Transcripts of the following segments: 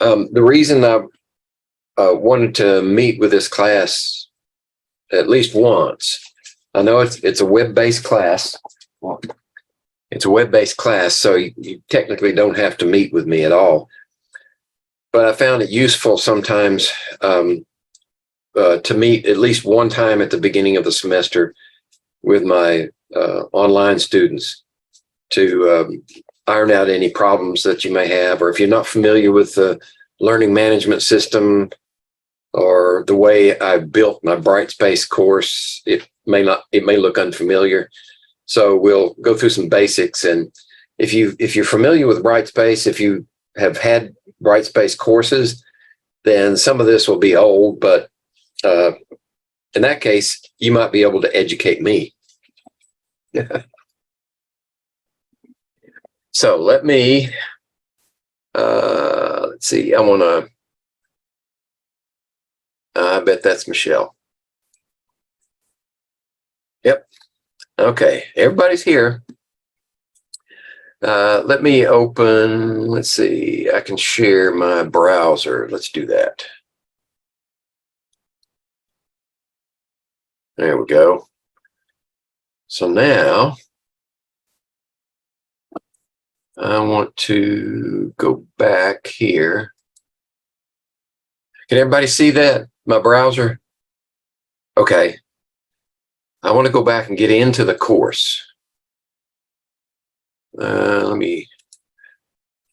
The reason I wanted to meet with this class at least once, I know it's a web-based class. It's a web-based class, so you technically don't have to meet with me at all. But I found it useful sometimes to meet at least one time at the beginning of the semester with my online students to iron out any problems that you may have, or if you're not familiar with the learning management system or the way I built my Brightspace course, it may look unfamiliar. So we'll go through some basics, and if you're familiar with Brightspace, if you have had Brightspace courses, then some of this will be old, but in that case, you might be able to educate me. So let me, let's see, I bet that's Michelle. Yep. Okay, everybody's here. Let me open, let's see, I can share my browser. Let's do that. There we go. So now I want to go back here. Can everybody see that, my browser? Okay. I want to go back and get into the course. Let me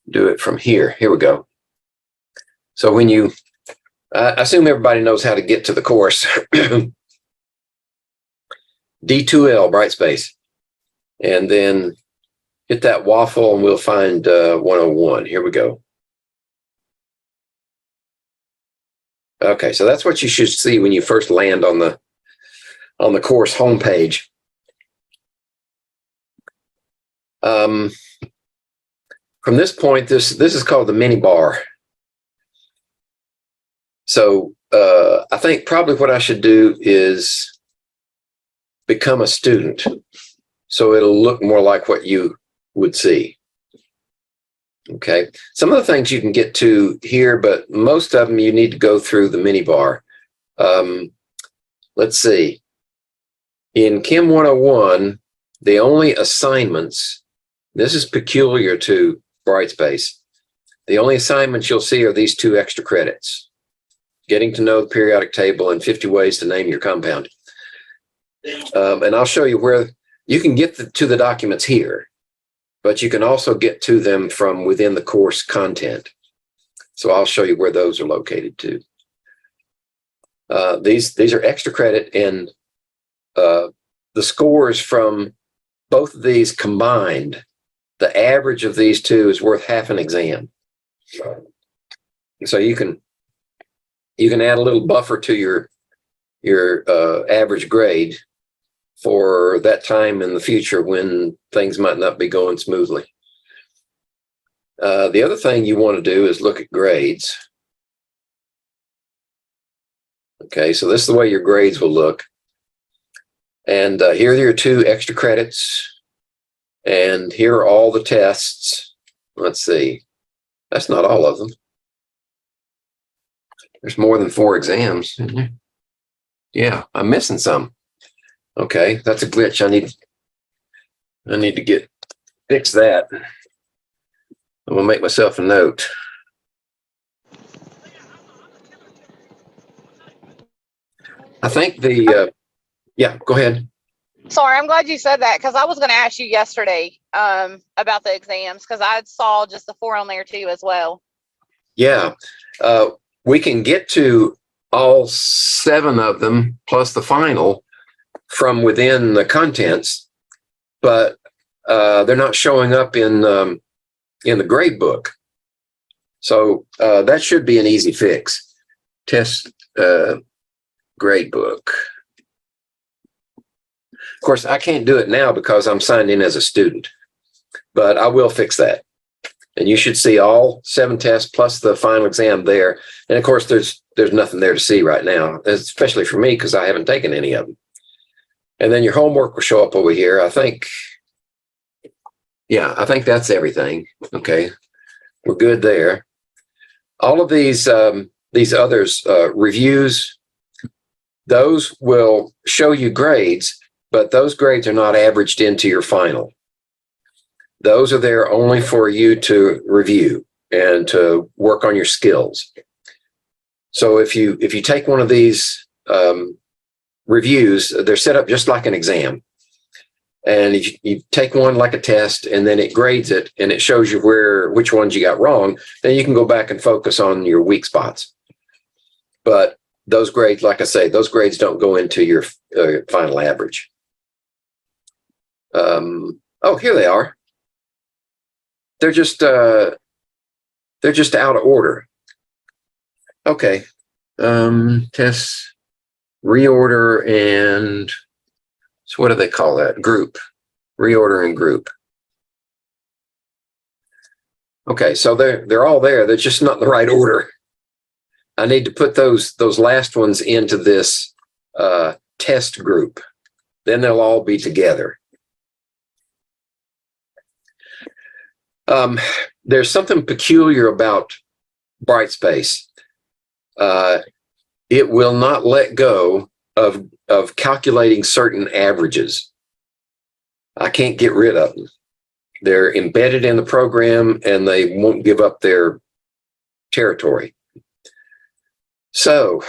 do it from here. Here we go. So when you, I assume everybody knows how to get to the course. D2L, Brightspace. And then hit that waffle and we'll find 101. Here we go. Okay, so that's what you should see when you first land on the course homepage. From this point, this is called the mini bar. So I think probably what I should do is become a student, so it'll look more like what you would see. Okay, some of the things you can get to here, but most of them you need to go through the mini bar. Let's see. In Chem 101, the only assignments, this is peculiar to Brightspace, the only assignments you'll see are these 2 extra credits: getting to know the periodic table and 50 ways to name your compound. And I'll show you where you can get to the documents here, but you can also get to them from within the course content. So I'll show you where those are located too. These are extra credit, and the scores from both of these combined, the average of these 2 is worth half an exam. So you can add a little buffer to your average grade for that time in the future when things might not be going smoothly. The other thing you want to do is look at grades. Okay, so this is the way your grades will look. And here are your 2 extra credits. And here are all the tests. Let's see. That's not all of them. There's more than 4 exams, isn't there? Yeah, I'm missing some. Okay, that's a glitch. I need to fix that. I'm gonna make myself a note. I think yeah, go ahead. Sorry, I'm glad you said that, because I was going to ask you yesterday about the exams, because I saw just the 4 on there too as well. Yeah, we can get to all 7 of them plus the final from within the contents, but they're not showing up in the grade book. So that should be an easy fix. Test grade book. Of course, I can't do it now because I'm signed in as a student, but I will fix that. And you should see all 7 tests plus the final exam there. And of course, there's nothing there to see right now, especially for me, because I haven't taken any of them. And then your homework will show up over here. I think that's everything. Okay, we're good there. All of these others, reviews, those will show you grades, but those grades are not averaged into your final. Those are there only for you to review and to work on your skills. So if you take one of these reviews, they're set up just like an exam. And if you take one like a test and then it grades it and it shows you which ones you got wrong, then you can go back and focus on your weak spots. But those grades, like I say, those grades don't go into your final average. Oh, here they are. They're just out of order. Okay. Tests, reorder, and so what do they call that? Group. Reorder and group. Okay, so they're all there. They're just not in the right order. I need to put those last ones into this test group. Then they'll all be together. There's something peculiar about Brightspace. It will not let go of calculating certain averages. I can't get rid of them. They're embedded in the program and they won't give up their territory. So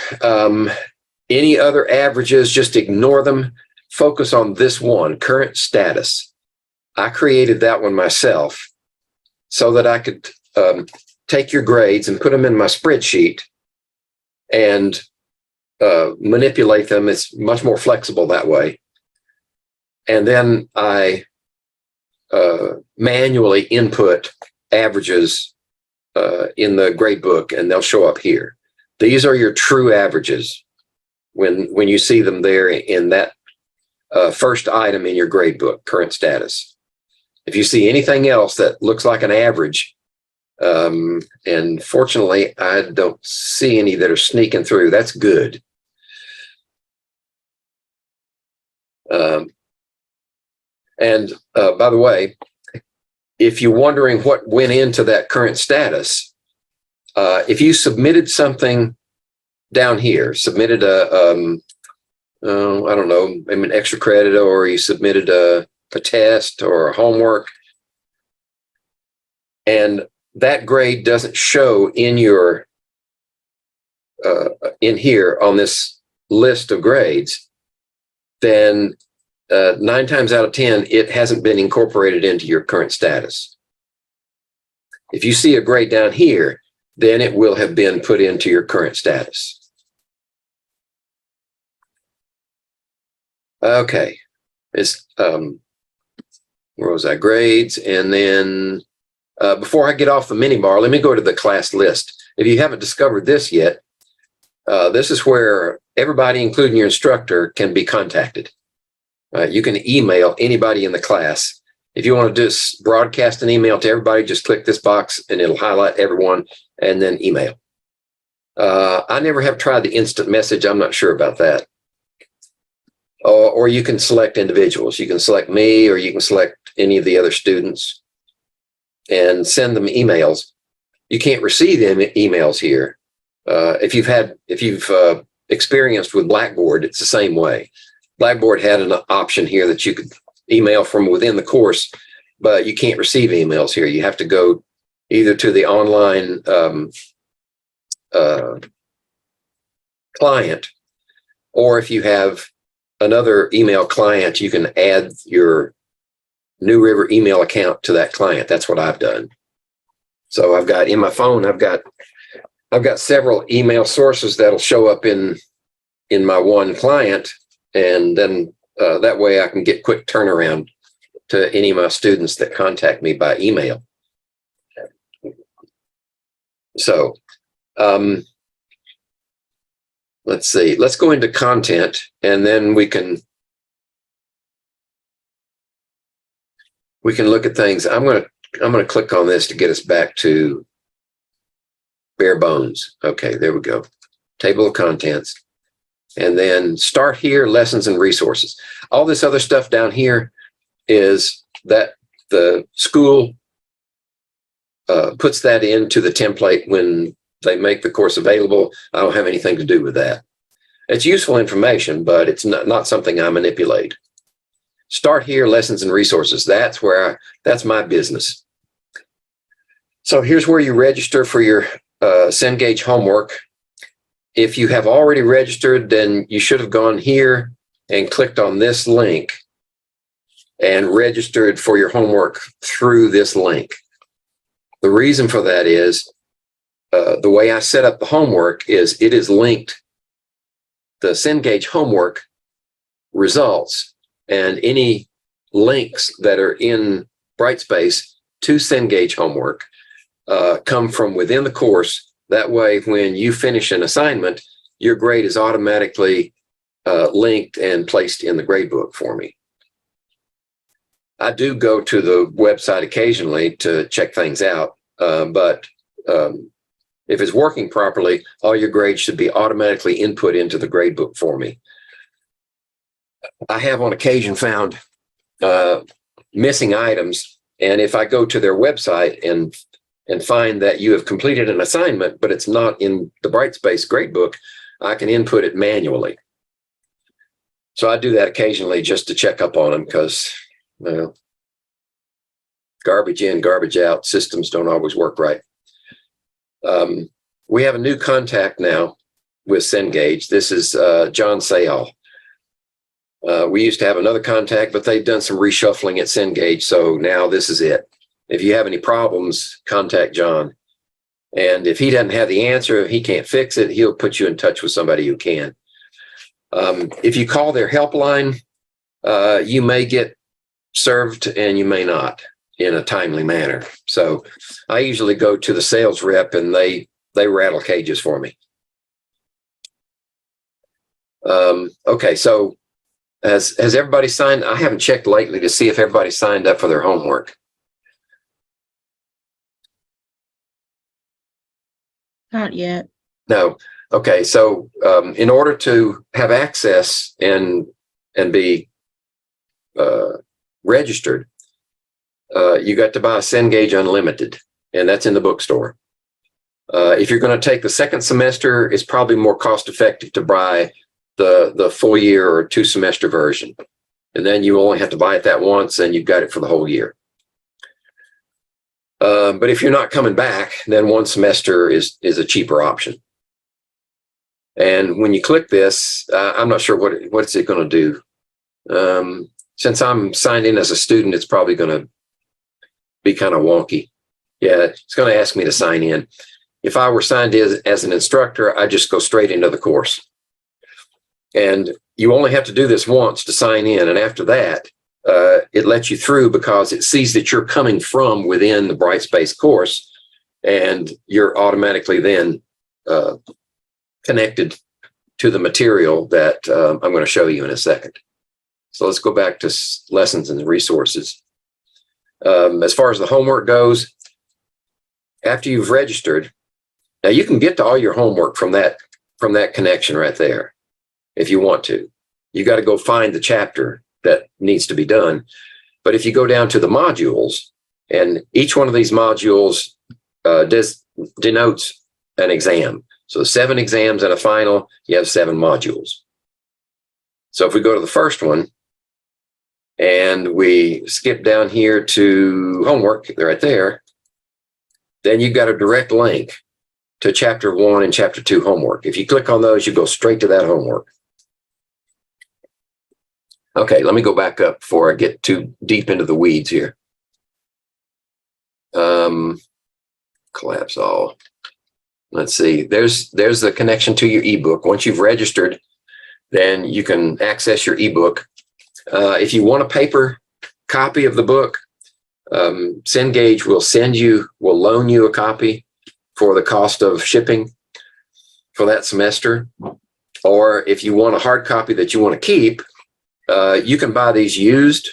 any other averages, just ignore them. Focus on this one, current status. I created that one myself so that I could take your grades and put them in my spreadsheet and manipulate them. It's much more flexible that way. And then I manually input averages in the grade book and they'll show up here. These are your true averages when you see them there in that first item in your grade book, current status. If you see anything else that looks like an average, and fortunately, I don't see any that are sneaking through, that's good. And by the way, if you're wondering what went into that current status, if you submitted something down here, submitted I don't know, maybe an extra credit, or you submitted a test or homework, and that grade doesn't show in your in here on this list of grades, then 9 times out of 10, it hasn't been incorporated into your current status. If you see a grade down here, then it will have been put into your current status. Okay, it's where was that? Grades, and then before I get off the mini bar, let me go to the class list. If you haven't discovered this yet, this is where everybody, including your instructor, can be contacted. You can email anybody in the class. If you want to just broadcast an email to everybody, just click this box and it'll highlight everyone and then email. I never have tried the instant message. I'm not sure about that. Or you can select individuals. You can select me, or you can select any of the other students and send them emails. You can't receive emails here. If you've experienced with Blackboard, it's the same way. Blackboard had an option here that you could email from within the course, but you can't receive emails here. You have to go either to the online client, or if you have another email client, you can add your New River email account to that client. That's what I've done. So I've got in my phone, I've got several email sources that'll show up in my one client, and then that way I can get quick turnaround to any of my students that contact me by email. So let's see, let's go into content, and then we can look at things. I'm going to click on this to get us back to bare bones. Okay, there we go. Table of contents. And then start here, lessons and resources. All this other stuff down here is that the school puts that into the template when they make the course available. I don't have anything to do with that. It's useful information, but it's not something I manipulate. Start Here, lessons and resources. That's my business. So here's where you register for your Cengage homework. If you have already registered, then you should have gone here and clicked on this link and registered for your homework through this link. The reason for that is the way I set up the homework is it is linked. The Cengage homework results and any links that are in Brightspace to Cengage homework come from within the course. That way, when you finish an assignment, your grade is automatically linked and placed in the gradebook for me. I do go to the website occasionally to check things out, but if it's working properly, all your grades should be automatically input into the gradebook for me. I have on occasion found missing items, and if I go to their website and find that you have completed an assignment, but it's not in the Brightspace gradebook, I can input it manually. So I do that occasionally just to check up on them because, well, garbage in, garbage out, systems don't always work right. We have a new contact now with Cengage. This is John Sayal. We used to have another contact, but they've done some reshuffling at Cengage, so now this is it. If you have any problems, contact John. And if he doesn't have the answer, if he can't fix it, he'll put you in touch with somebody who can. If you call their helpline, you may get served and you may not in a timely manner. So I usually go to the sales rep and they rattle cages for me. Okay, so has everybody signed? I haven't checked lately to see if everybody signed up for their homework. Not yet. No. Okay, so in order to have access and be registered, you got to buy Cengage Unlimited, and that's in the bookstore. If you're going to take the second semester, it's probably more cost effective to buy the full year or 2 semester version. And then you only have to buy it that once and you've got it for the whole year. But if you're not coming back, then 1 semester is a cheaper option. And when you click this, I'm not sure what's it going to do. Since I'm signed in as a student, it's probably going to be kind of wonky. Yeah, it's going to ask me to sign in. If I were signed in as an instructor, I just go straight into the course. And you only have to do this once to sign in. And after that, it lets you through because it sees that you're coming from within the Brightspace course, and you're automatically then connected to the material that I'm going to show you in a second. So let's go back to lessons and resources. As far as the homework goes, after you've registered, now you can get to all your homework from that connection right there if you want to. You got to go find the chapter that needs to be done. But if you go down to the modules, and each one of these modules denotes an exam. So 7 exams and a final, you have 7 modules. So if we go to the first one and we skip down here to homework, right there, then you've got a direct link to chapter 1 and chapter 2 homework. If you click on those, you go straight to that homework. Okay, let me go back up before I get too deep into the weeds here. Collapse all. Let's see, there's the connection to your ebook. Once you've registered, then you can access your ebook. If you want a paper copy of the book, Cengage will loan you a copy for the cost of shipping for that semester. Or if you want a hard copy that you want to keep, you can buy these used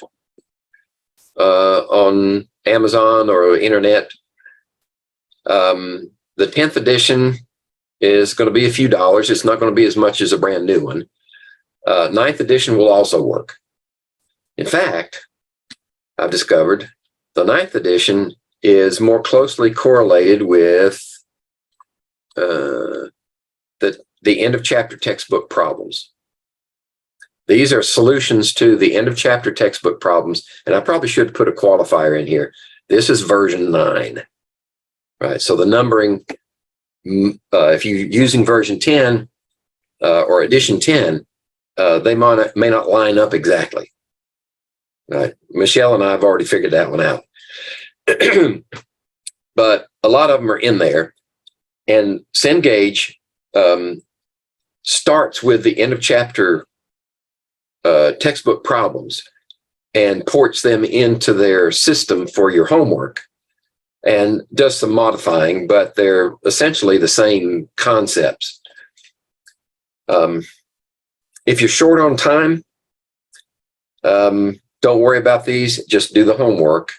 on Amazon or internet. The 10th edition is going to be a few dollars. It's not going to be as much as a brand new one. 9th edition will also work. In fact, I've discovered the 9th edition is more closely correlated with the end of chapter textbook problems. These are solutions to the end of chapter textbook problems. And I probably should put a qualifier in here. This is version 9, right? So the numbering, if you're using version 10 or edition 10, they may not line up exactly. Right? Michelle and I have already figured that one out. But a lot of them are in there. And Cengage starts with the end of chapter textbook problems and ports them into their system for your homework and does some modifying, but they're essentially the same concepts. If you're short on time, don't worry about these, just do the homework.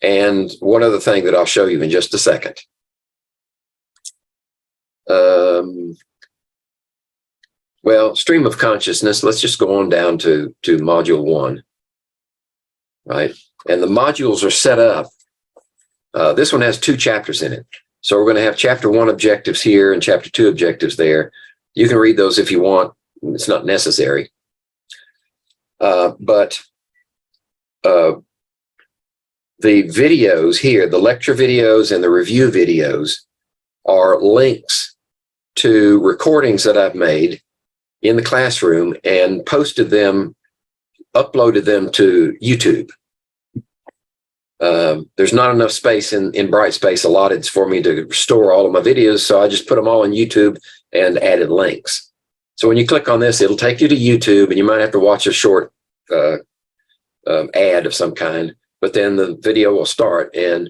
And one other thing that I'll show you in just a second. Well, stream of consciousness, let's just go on down to module 1, right? And the modules are set up. This one has 2 chapters in it. So we're going to have chapter 1 objectives here and chapter 2 objectives there. You can read those if you want. It's not necessary. But the videos here, the lecture videos and the review videos, are links to recordings that I've made in the classroom and posted them, uploaded them to YouTube. There's not enough space in Brightspace allotted for me to store all of my videos, so I just put them all on YouTube and added links. So when you click on this, it'll take you to YouTube, and you might have to watch a short ad of some kind, but then the video will start. And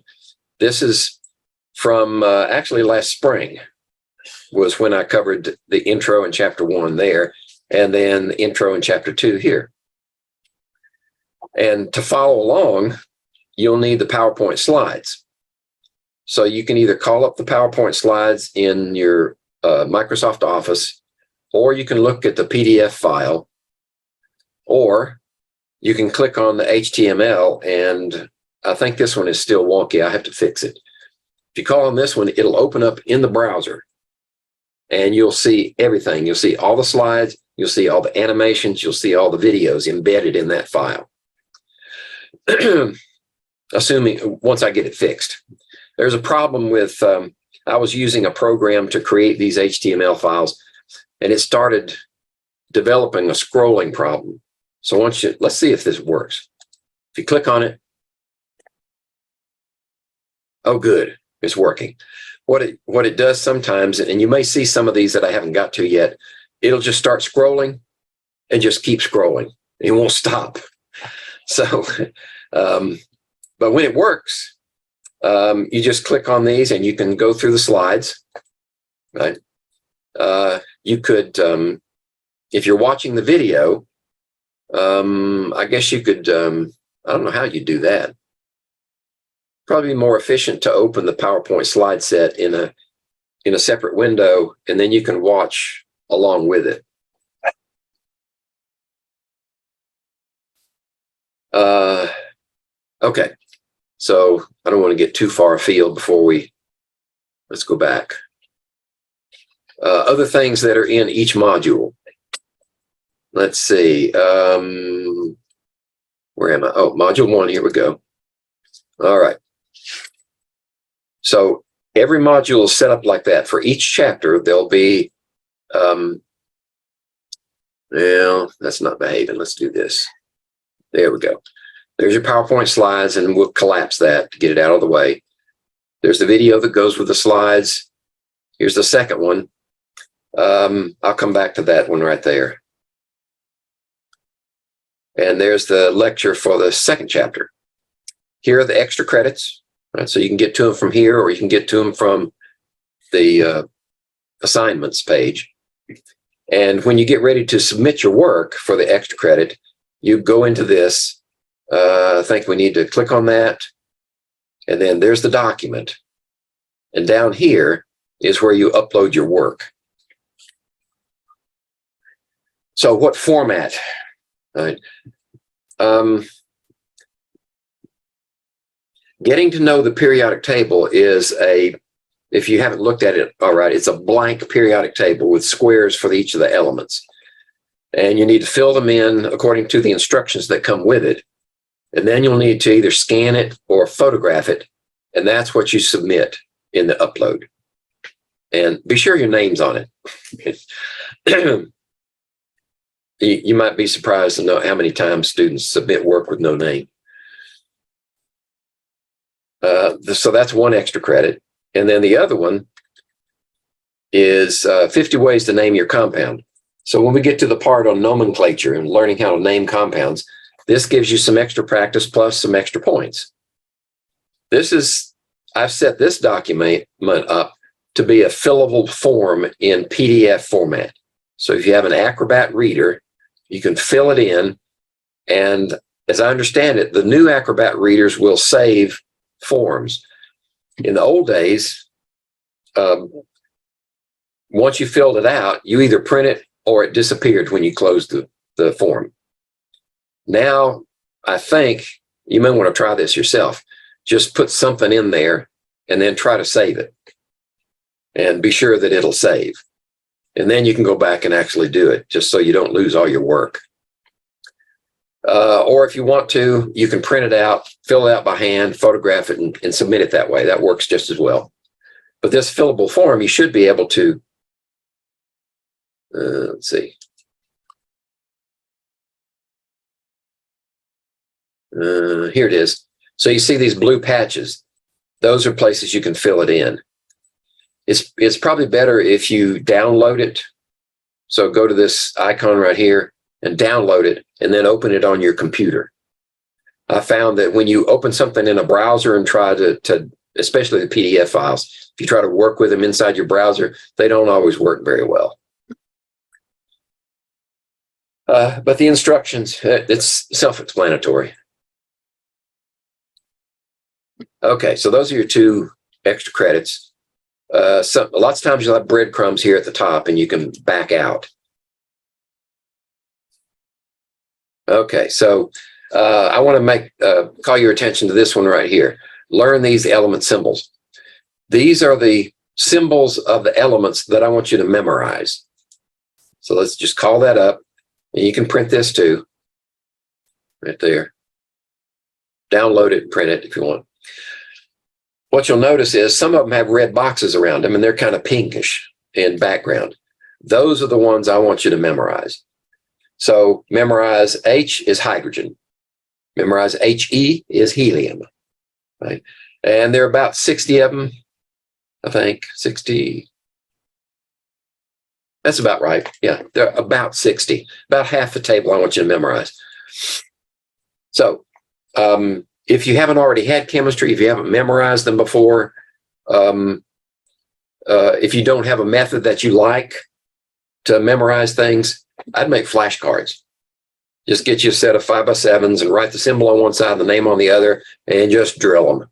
this is from actually last spring was when I covered the intro in chapter 1 there, and then the intro in chapter 2 here. And to follow along, you'll need the PowerPoint slides. So you can either call up the PowerPoint slides in your Microsoft Office, or you can look at the PDF file, or you can click on the HTML, and I think this one is still wonky. I have to fix it. If you call on this one, it'll open up in the browser, and you'll see everything. You'll see all the slides, you'll see all the animations, you'll see all the videos embedded in that file. Assuming once I get it fixed. There's a problem with, I was using a program to create these HTML files, and it started developing a scrolling problem. So let's see if this works. If you click on it, oh good, it's working. What it does sometimes, and you may see some of these that I haven't got to yet, it'll just start scrolling and just keep scrolling. It won't stop. So, but when it works, you just click on these and you can go through the slides, right? You could, if you're watching the video, I guess you could, I don't know how you do that. Probably more efficient to open the PowerPoint slide set in a separate window, and then you can watch along with it. Okay, so I don't want to get too far afield before let's go back. Other things that are in each module. Let's see, where am I? Oh, module 1, here we go. All right. So every module is set up like that. For each chapter, there'll be, well, that's not behaving. Let's do this. There we go. There's your PowerPoint slides, and we'll collapse that to get it out of the way. There's the video that goes with the slides. Here's the second one. I'll come back to that one right there. And there's the lecture for the second chapter. Here are the extra credits, right? So you can get to them from here, or you can get to them from the assignments page. And when you get ready to submit your work for the extra credit, you go into this. I think we need to click on that. And then there's the document. And down here is where you upload your work. So what format? Right. Getting to know the periodic table is a if you haven't looked at it, all right, it's a blank periodic table with squares for each of the elements. And you need to fill them in according to the instructions that come with it. And then you'll need to either scan it or photograph it. And that's what you submit in the upload. And be sure your name's on it. You might be surprised to know how many times students submit work with no name. So that's one extra credit. And then the other one is 50 ways to name your compound. So when we get to the part on nomenclature and learning how to name compounds, this gives you some extra practice plus some extra points. I've set this document up to be a fillable form in PDF format. So if you have an Acrobat reader, you can fill it in. And as I understand it, the new Acrobat readers will save forms. In the old days, once you filled it out, you either print it or it disappeared when you closed the form. Now, I think you may want to try this yourself. Just put something in there and then try to save it. And be sure that it'll save. And then you can go back and actually do it, just so you don't lose all your work. Or if you want to, you can print it out, fill it out by hand, photograph it, and submit it that way. That works just as well. But this fillable form, you should be able to, let's see. Here it is. So you see these blue patches. Those are places you can fill it in. It's probably better if you download it. So go to this icon right here and download it and then open it on your computer. I found that when you open something in a browser and try to especially the PDF files, if you try to work with them inside your browser, they don't always work very well. But the instructions, it's self-explanatory. Okay, so those are your 2 extra credits. Lots of times you'll have breadcrumbs here at the top and you can back out. Okay, so I want to call your attention to this one right here. Learn these element symbols. These are the symbols of the elements that I want you to memorize. So let's just call that up. And you can print this too. Right there. Download it and print it if you want. What you'll notice is some of them have red boxes around them and they're kind of pinkish in background. Those are the ones I want you to memorize. So memorize H is hydrogen. Memorize HE is helium. Right? And there are about 60 of them, I think. 60. That's about right. Yeah, there are about 60. About half the table I want you to memorize. So if you haven't already had chemistry, if you haven't memorized them before, if you don't have a method that you like to memorize things, I'd make flashcards. Just get you a set of 5x7s and write the symbol on one side, the name on the other, and just drill them.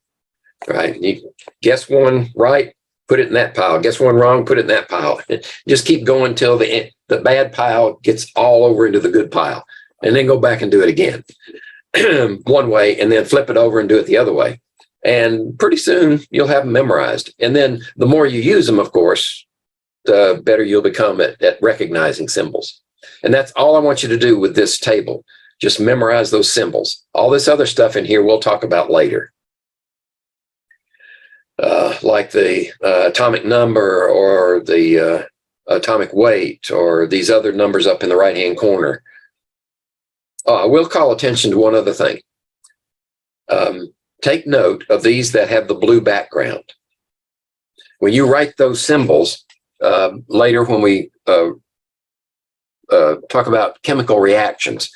Right? You guess one right, put it in that pile. Guess one wrong, put it in that pile. Just keep going till the bad pile gets all over into the good pile, and then go back and do it again. One way, and then flip it over and do it the other way. And pretty soon you'll have them memorized. And then the more you use them, of course, the better you'll become at recognizing symbols. And that's all I want you to do with this table. Just memorize those symbols. All this other stuff in here we'll talk about later. Like the atomic number or the atomic weight or these other numbers up in the right-hand corner. I will call attention to one other thing. Take note of these that have the blue background. When you write those symbols, later when we talk about chemical reactions,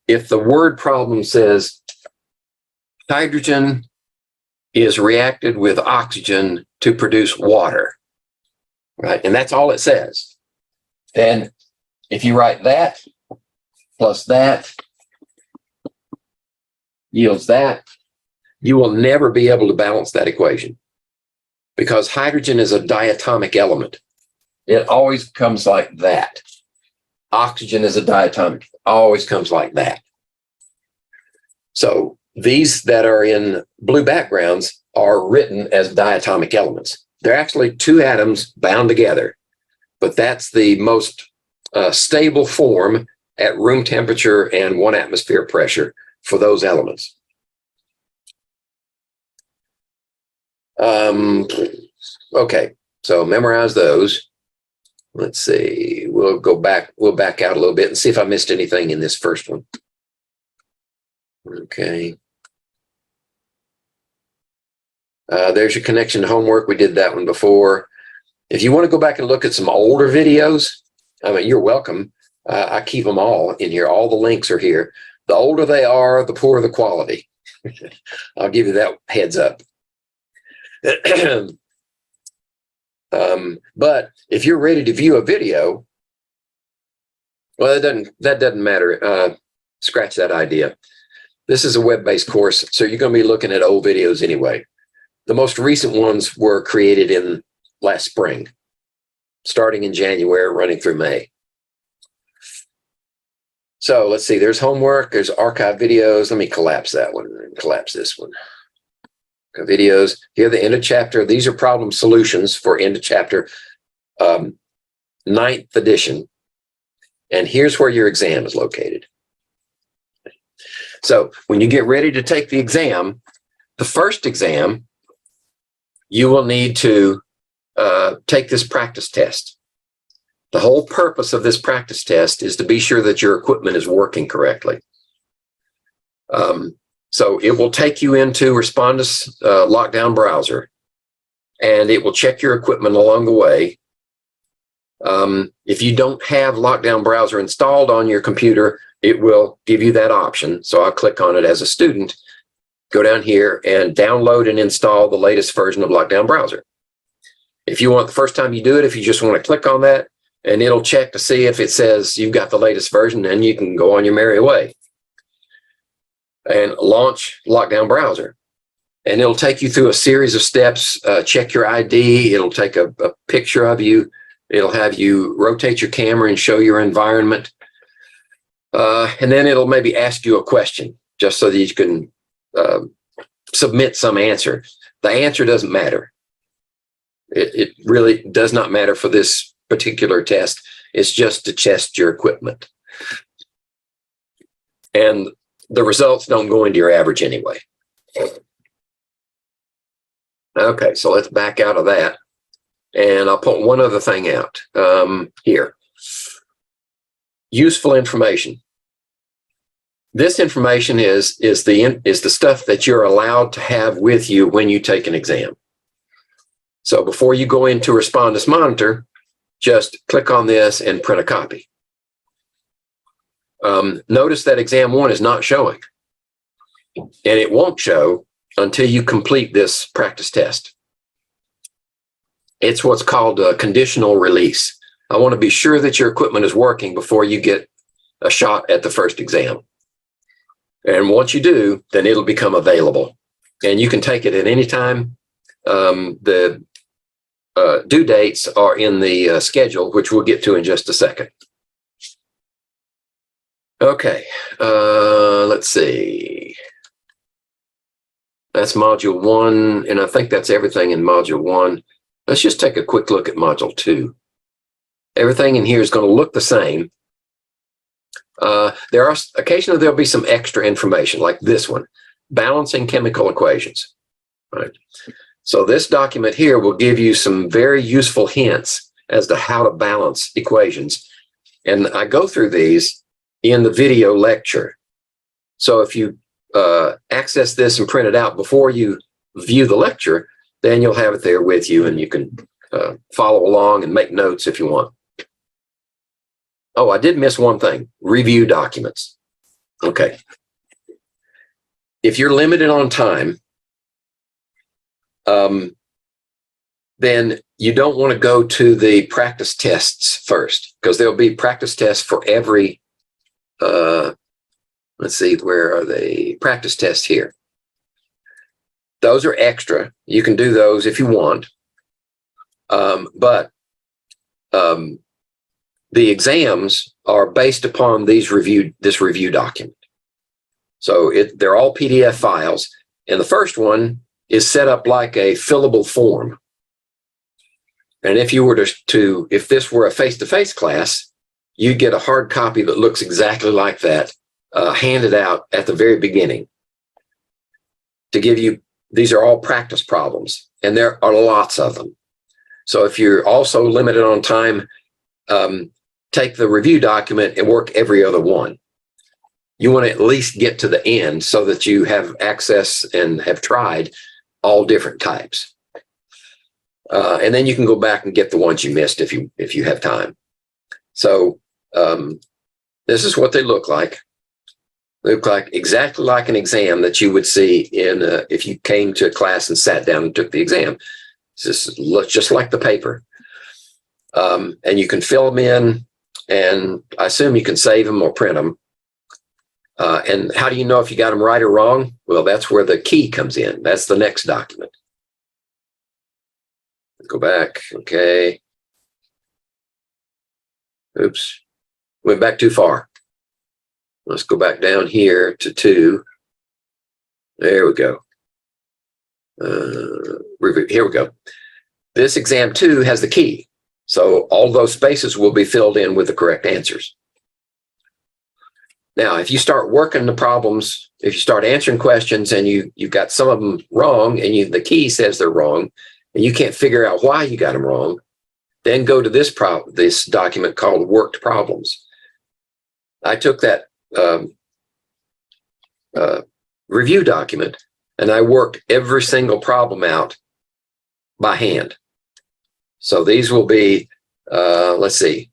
if the word problem says hydrogen is reacted with oxygen to produce water, right? And that's all it says. Then if you write that plus that yields that, you will never be able to balance that equation because hydrogen is a diatomic element. It always comes like that. Oxygen is a diatomic, always comes like that. So these that are in blue backgrounds are written as diatomic elements. They're actually two atoms bound together, but that's the most stable form at room temperature and 1 atmosphere pressure for those elements. Okay, so memorize those. Let's see, we'll back out a little bit and see if I missed anything in this first one. Okay. There's your connection to homework. We did that one before. If you want to go back and look at some older videos, I mean, you're welcome. I keep them all in here. All the links are here. The older they are, the poorer the quality. I'll give you that heads up. But if you're ready to view a video, well, that doesn't matter. Scratch that idea. This is a web-based course, so you're going to be looking at old videos anyway. The most recent ones were created in last spring, starting in January, running through May. So let's see, there's homework, there's archive videos. Let me collapse that one and collapse this one. Videos, here the end of chapter. These are problem solutions for end of chapter 9th edition. And here's where your exam is located. So when you get ready to take the exam, the first exam, you will need to take this practice test. The whole purpose of this practice test is to be sure that your equipment is working correctly. So it will take you into Respondus lockdown browser, and it will check your equipment along the way. If you don't have lockdown browser installed on your computer, it will give you that option. So I'll click on it as a student, go down here and download and install the latest version of lockdown browser. If you want, the first time you do it, if you just want to click on that, and it'll check to see if it says you've got the latest version, then you can go on your merry way and launch lockdown browser. And it'll take you through a series of steps. Check your ID. It'll take a picture of you. It'll have you rotate your camera and show your environment. And then it'll maybe ask you a question just so that you can submit some answer. The answer doesn't matter. It really does not matter for this particular test. It's just to test your equipment. And the results don't go into your average anyway. Okay, so let's back out of that. And I'll put one other thing out here. Useful information. This information is the stuff that you're allowed to have with you when you take an exam. So before you go into Respondus Monitor, just click on this and print a copy. Notice that exam 1 is not showing, and it won't show until you complete this practice test. It's what's called a conditional release. I want to be sure that your equipment is working before you get a shot at the first exam. And once you do, then it'll become available, and you can take it at any time. The due dates are in the schedule, which we'll get to in just a second. Okay, let's see. That's module 1, and I think that's everything in module 1. Let's just take a quick look at module 2. Everything in here is going to look the same. Occasionally there'll be some extra information like this one, balancing chemical equations. Right. So this document here will give you some very useful hints as to how to balance equations. And I go through these in the video lecture. So if you access this and print it out before you view the lecture, then you'll have it there with you, and you can follow along and make notes if you want. Oh, I did miss one thing, review documents. Okay. If you're limited on time, then you don't want to go to the practice tests first, because there'll be practice tests for every, let's see, where are they? Practice tests here. Those are extra. You can do those if you want. But the exams are based upon this review document. So they're all PDF files. And the first one is set up like a fillable form. And if you were if this were a face-to-face class, you'd get a hard copy that looks exactly like that, handed out at the very beginning to give you, these are all practice problems, and there are lots of them. So if you're also limited on time, take the review document and work every other one. You want to at least get to the end so that you have access and have tried all different types. And then you can go back and get the ones you missed if you have time. So this is what they look like. They look like exactly like an exam that you would see if you came to a class and sat down and took the exam. This looks just like the paper. And you can fill them in, and I assume you can save them or print them. And how do you know if you got them right or wrong? Well, that's where the key comes in. That's the next document. Go back. Okay. Oops. Went back too far. Let's go back down here to 2. There we go. Here we go. This exam 2 has the key. So all those spaces will be filled in with the correct answers. Now, if you start working the problems, if you start answering questions and you've got some of them wrong and the key says they're wrong and you can't figure out why you got them wrong, then go to this document called Worked Problems. I took that review document and I worked every single problem out by hand. So these will be, let's see,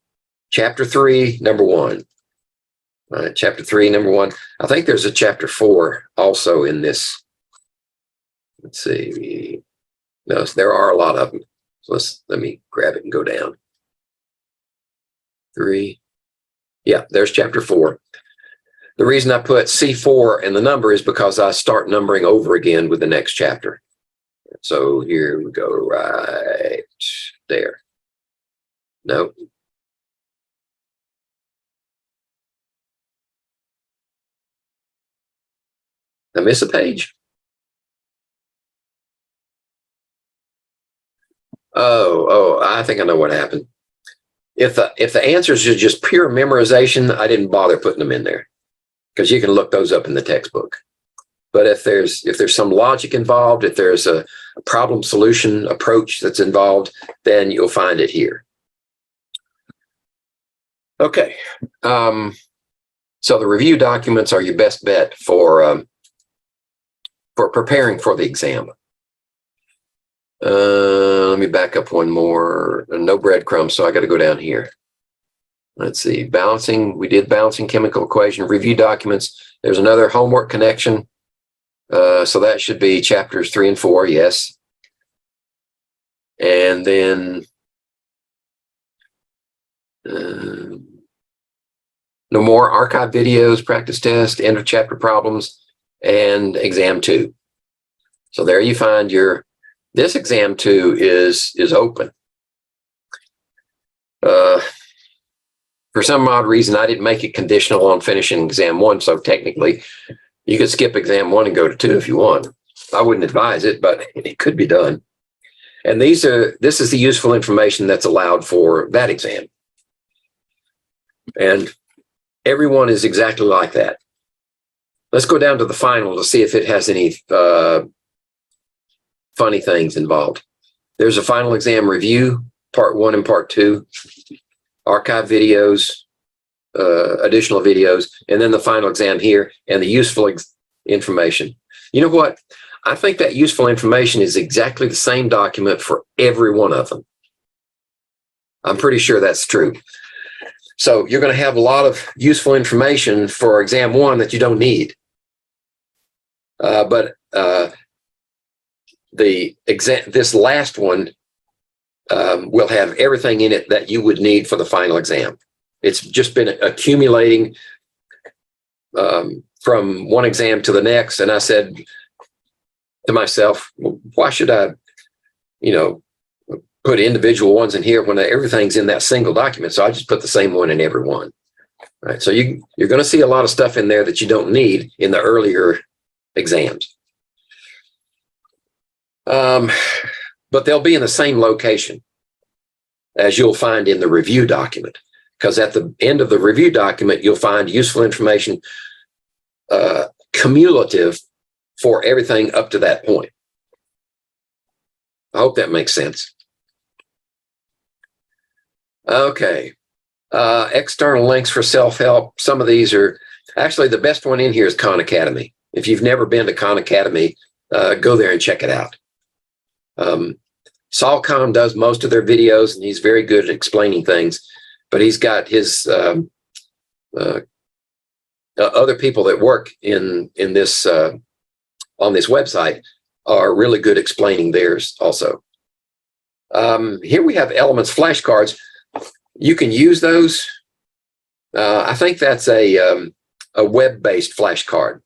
chapter 3, number 1. Chapter 3, number 1. I think there's a chapter 4 also in this. Let's see. No, there are a lot of them. So let me grab it and go down. 3. Yeah, there's chapter 4. The reason I put C4 in the number is because I start numbering over again with the next chapter. So here we go, right there. No. I miss a page? Oh, I think I know what happened. If the answers are just pure memorization, I didn't bother putting them in there because you can look those up in the textbook. But if there's some logic involved, if there's a problem solution approach that's involved, then you'll find it here. Okay. So the review documents are your best bet for preparing for the exam. Let me back up one more. No breadcrumbs, so I got to go down here. Let's see. Balancing. We did balancing chemical equation. Review documents. There's another homework connection. So that should be chapters 3 and 4. Yes. And then no more archive videos, practice test, end of chapter problems, and exam 2. So there you find this exam 2 is open. For some odd reason, I didn't make it conditional on finishing exam 1. So technically you could skip exam 1 and go to 2 if you want. I wouldn't advise it, but it could be done. And this is the useful information that's allowed for that exam. And everyone is exactly like that. Let's go down to the final to see if it has any funny things involved. There's a final exam review, part 1 and part 2, archive videos, additional videos, and then the final exam here and the useful information. You know what? I think that useful information is exactly the same document for every one of them. I'm pretty sure that's true. So you're going to have a lot of useful information for exam 1 that you don't need. But this last one will have everything in it that you would need for the final exam. It's just been accumulating from one exam to the next. And I said to myself, well, why should I, put individual ones in here when everything's in that single document? So I just put the same one in every one. Right. So you're going to see a lot of stuff in there that you don't need in the earlier exams. But they'll be in the same location. as you'll find in the review document. Because at the end of the review document, you'll find useful information cumulative for everything up to that point. I hope that makes sense. Okay. External links for self-help. Some of these are actually, the best one in here is Khan Academy. If you've never been to Khan Academy, go there and check it out. Saul Khan does most of their videos, and he's very good at explaining things, but he's got his other people that work in this on this website are really good explaining theirs also. Here we have Elements flashcards. You can use those. I think that's a web-based flashcard.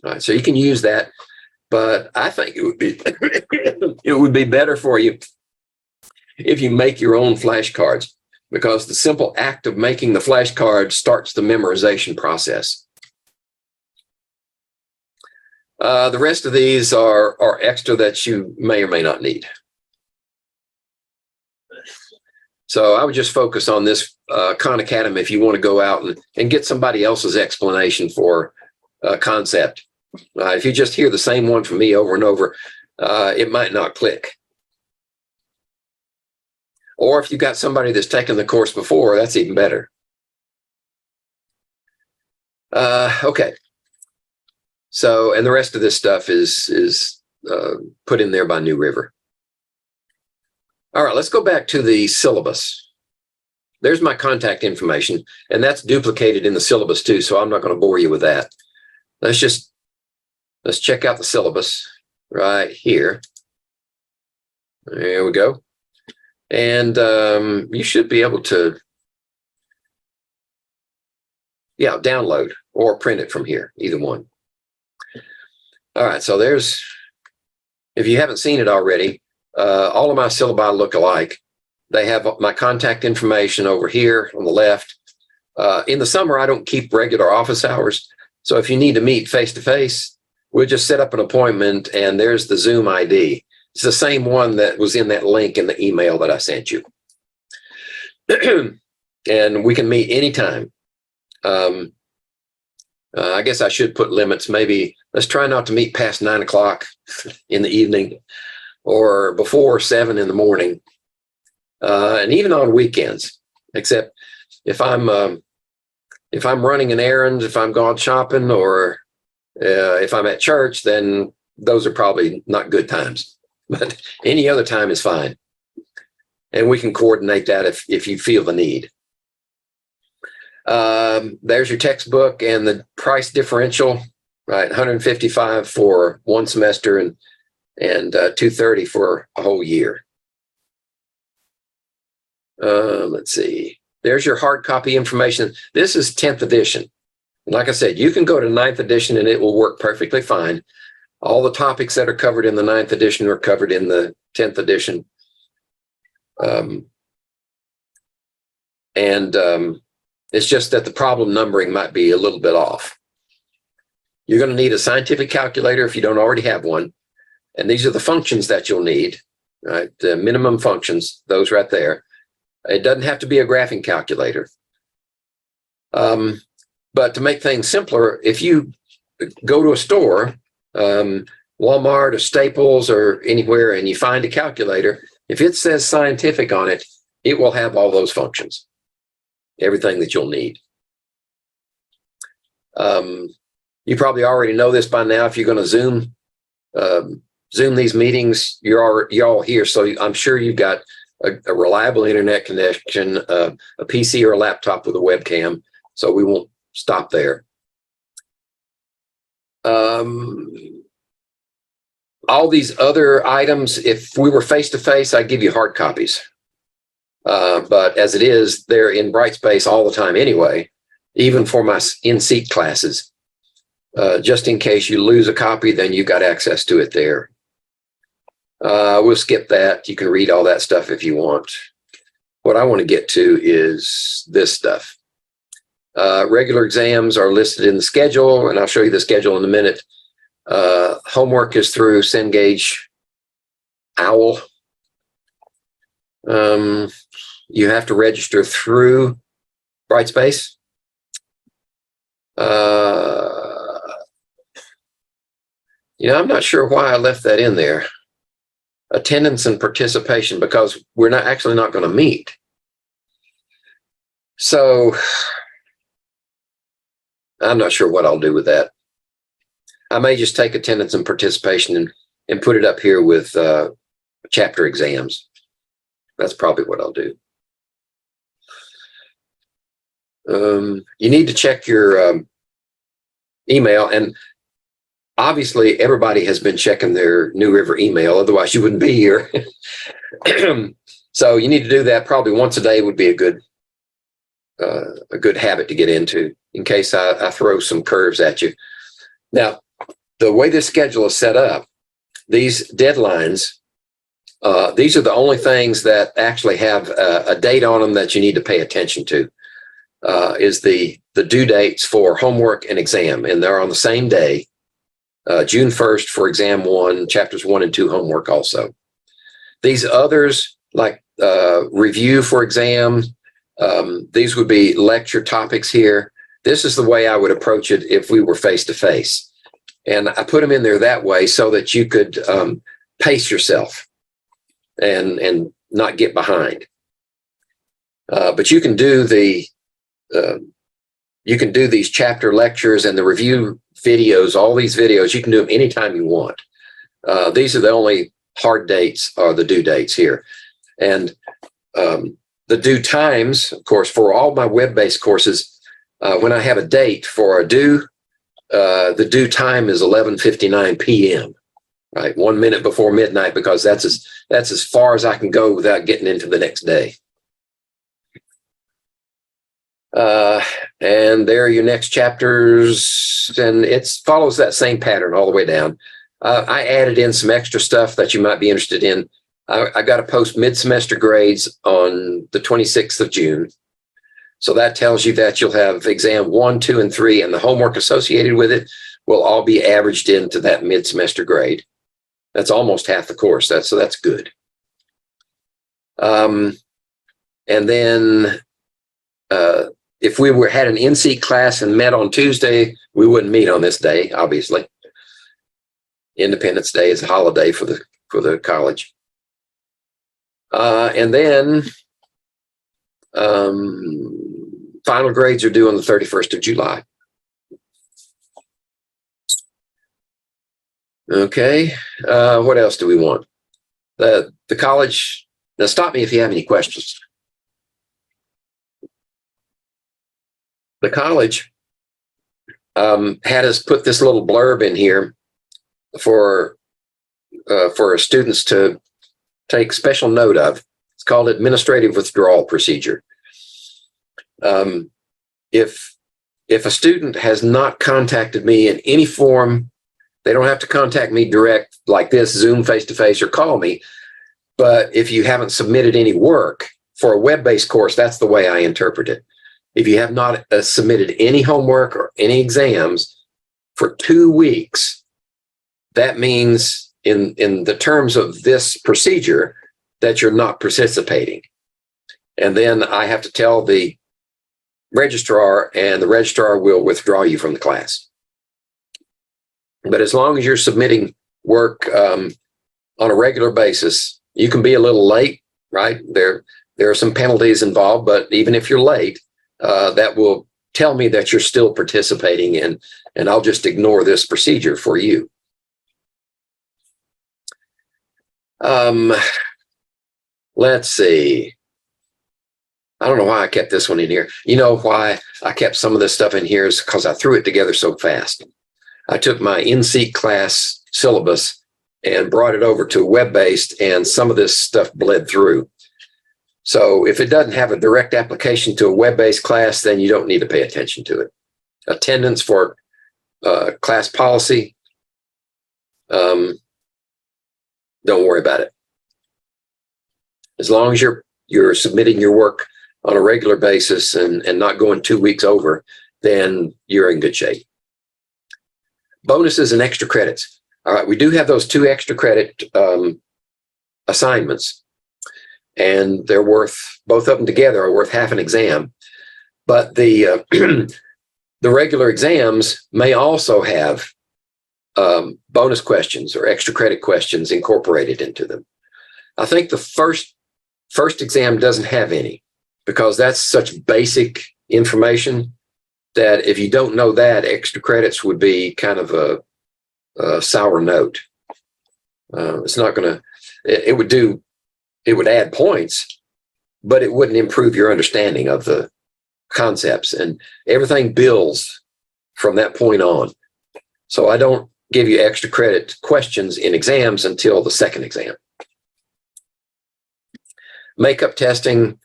All right, so you can use that, but I think it would be better for you if you make your own flashcards, because the simple act of making the flashcard starts the memorization process. The rest of these are extra that you may or may not need. So I would just focus on this Khan Academy if you want to go out and get somebody else's explanation for a concept. If you just hear the same one from me over and over, it might not click. Or if you've got somebody that's taken the course before, that's even better. Okay. So, and the rest of this stuff is put in there by New River. All right, let's go back to the syllabus. There's my contact information, and that's duplicated in the syllabus too, so I'm not going to bore you with that. Let's check out the syllabus right here. There we go. And you should be able to, yeah, download or print it from here, either one. All right, so there's, if you haven't seen it already, all of my syllabi look alike. They have my contact information over here on the left. In the summer, I don't keep regular office hours. So if you need to meet face-to-face, we'll just set up an appointment, and there's the Zoom ID. It's the same one that was in that link in the email that I sent you. And we can meet anytime. I guess I should put limits. Maybe let's try not to meet past 9 o'clock in the evening or before 7 in the morning. And even on weekends, except if I'm running an errand, if I'm gone shopping, or if I'm at church, then those are probably not good times. But any other time is fine. And we can coordinate that if you feel the need. There's your textbook and the price differential, right? $155 for one semester and $230 for a whole year. Let's see. There's your hard copy information. This is 10th edition. And like I said, you can go to 9th edition and it will work perfectly fine. All the topics that are covered in the 9th edition are covered in the 10th edition. It's just that the problem numbering might be a little bit off. You're going to need a scientific calculator if you don't already have one. And these are the functions that you'll need, right? The minimum functions, those right there. It doesn't have to be a graphing calculator. But to make things simpler, if you go to a store, Walmart or Staples or anywhere, and you find a calculator, if it says scientific on it, it will have all those functions, everything that you'll need. You probably already know this by now. If you're going to Zoom these meetings, you're all here. So I'm sure you've got a reliable internet connection, a PC or a laptop with a webcam. So we won't stop there. All these other items, if we were face-to-face, I'd give you hard copies. But as it is, they're in Brightspace all the time anyway, even for my in-seat classes. Just in case you lose a copy, then you got access to it there. We'll skip that. You can read all that stuff if you want. What I want to get to is this stuff. Regular exams are listed in the schedule, and I'll show you the schedule in a minute. Homework is through Cengage OWL. You have to register through Brightspace. I'm not sure why I left that in there. Attendance and participation, because we're not going to meet. So I'm not sure what I'll do with that. I may just take attendance and participation and put it up here with chapter exams. That's probably what I'll do. You need to check your email, and obviously everybody has been checking their New River email, otherwise you wouldn't be here. So you need to do that probably once a day would be a good habit to get into, in case I throw some curves at you. Now, the way this schedule is set up, these deadlines, these are the only things that actually have a date on them that you need to pay attention to, is the due dates for homework and exam, and they're on the same day, June 1st for exam 1, chapters 1 and 2 homework also. These others, like review for exam, these would be lecture topics here. This is the way I would approach it if we were face-to-face. And I put them in there that way so that you could pace yourself and not get behind. But you can do these chapter lectures and the review videos, all these videos, you can do them anytime you want. These are the only hard dates, or the due dates here. And the due times, of course, for all my web-based courses, when I have a date for a due, the due time is 11:59 p.m., right? 1 minute before midnight, because that's as far as I can go without getting into the next day. And there are your next chapters, and it follows that same pattern all the way down. I added in some extra stuff that you might be interested in. I got to post mid-semester grades on the 26th of June. So that tells you that you'll have exam 1, 2, and 3, and the homework associated with it will all be averaged into that mid-semester grade. That's almost half the course. So that's good. And then if we had an NC class and met on Tuesday, we wouldn't meet on this day, obviously. Independence Day is a holiday for the college. And then final grades are due on the 31st of July. Okay, what else do we want? The college, now stop me if you have any questions. The college had us put this little blurb in here for students to take special note of. It's called administrative withdrawal procedure. If a student has not contacted me in any form, they don't have to contact me direct like this, Zoom, face-to-face, or call me. But if you haven't submitted any work for a web-based course, that's the way I interpret it. If you have not submitted any homework or any exams for 2 weeks, that means in the terms of this procedure that you're not participating. And then I have to tell the registrar, and the registrar will withdraw you from the class. But as long as you're submitting work on a regular basis, you can be a little late, right? There are some penalties involved, but even if you're late, that will tell me that you're still participating, and I'll just ignore this procedure for you. Let's see. I don't know why I kept this one in here. You know why I kept some of this stuff in here is because I threw it together so fast. I took my NC class syllabus and brought it over to web-based, and some of this stuff bled through. So if it doesn't have a direct application to a web-based class, then you don't need to pay attention to it. Attendance for class policy, don't worry about it. As long as you're submitting your work on a regular basis and not going 2 weeks over, then you're in good shape. Bonuses and extra credits. All right, we do have those 2 extra credit assignments. and they're worth, both of them together are worth half an exam. But the the regular exams may also have bonus questions or extra credit questions incorporated into them. I think the first exam doesn't have any, because that's such basic information that if you don't know that, extra credits would be kind of a sour note. It's not going to, it would add points, but it wouldn't improve your understanding of the concepts, and everything builds from that point on. So I don't give you extra credit questions in exams until the second exam. Makeup testing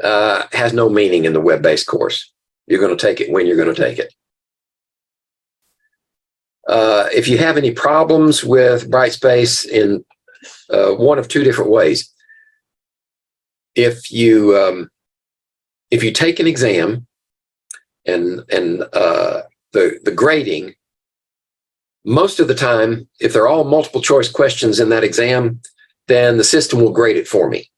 has no meaning in the web-based course. You're going to take it when you're going to take it. If you have any problems with Brightspace in one of two different ways, if you take an exam and the grading, most of the time, if they're all multiple choice questions in that exam, then the system will grade it for me.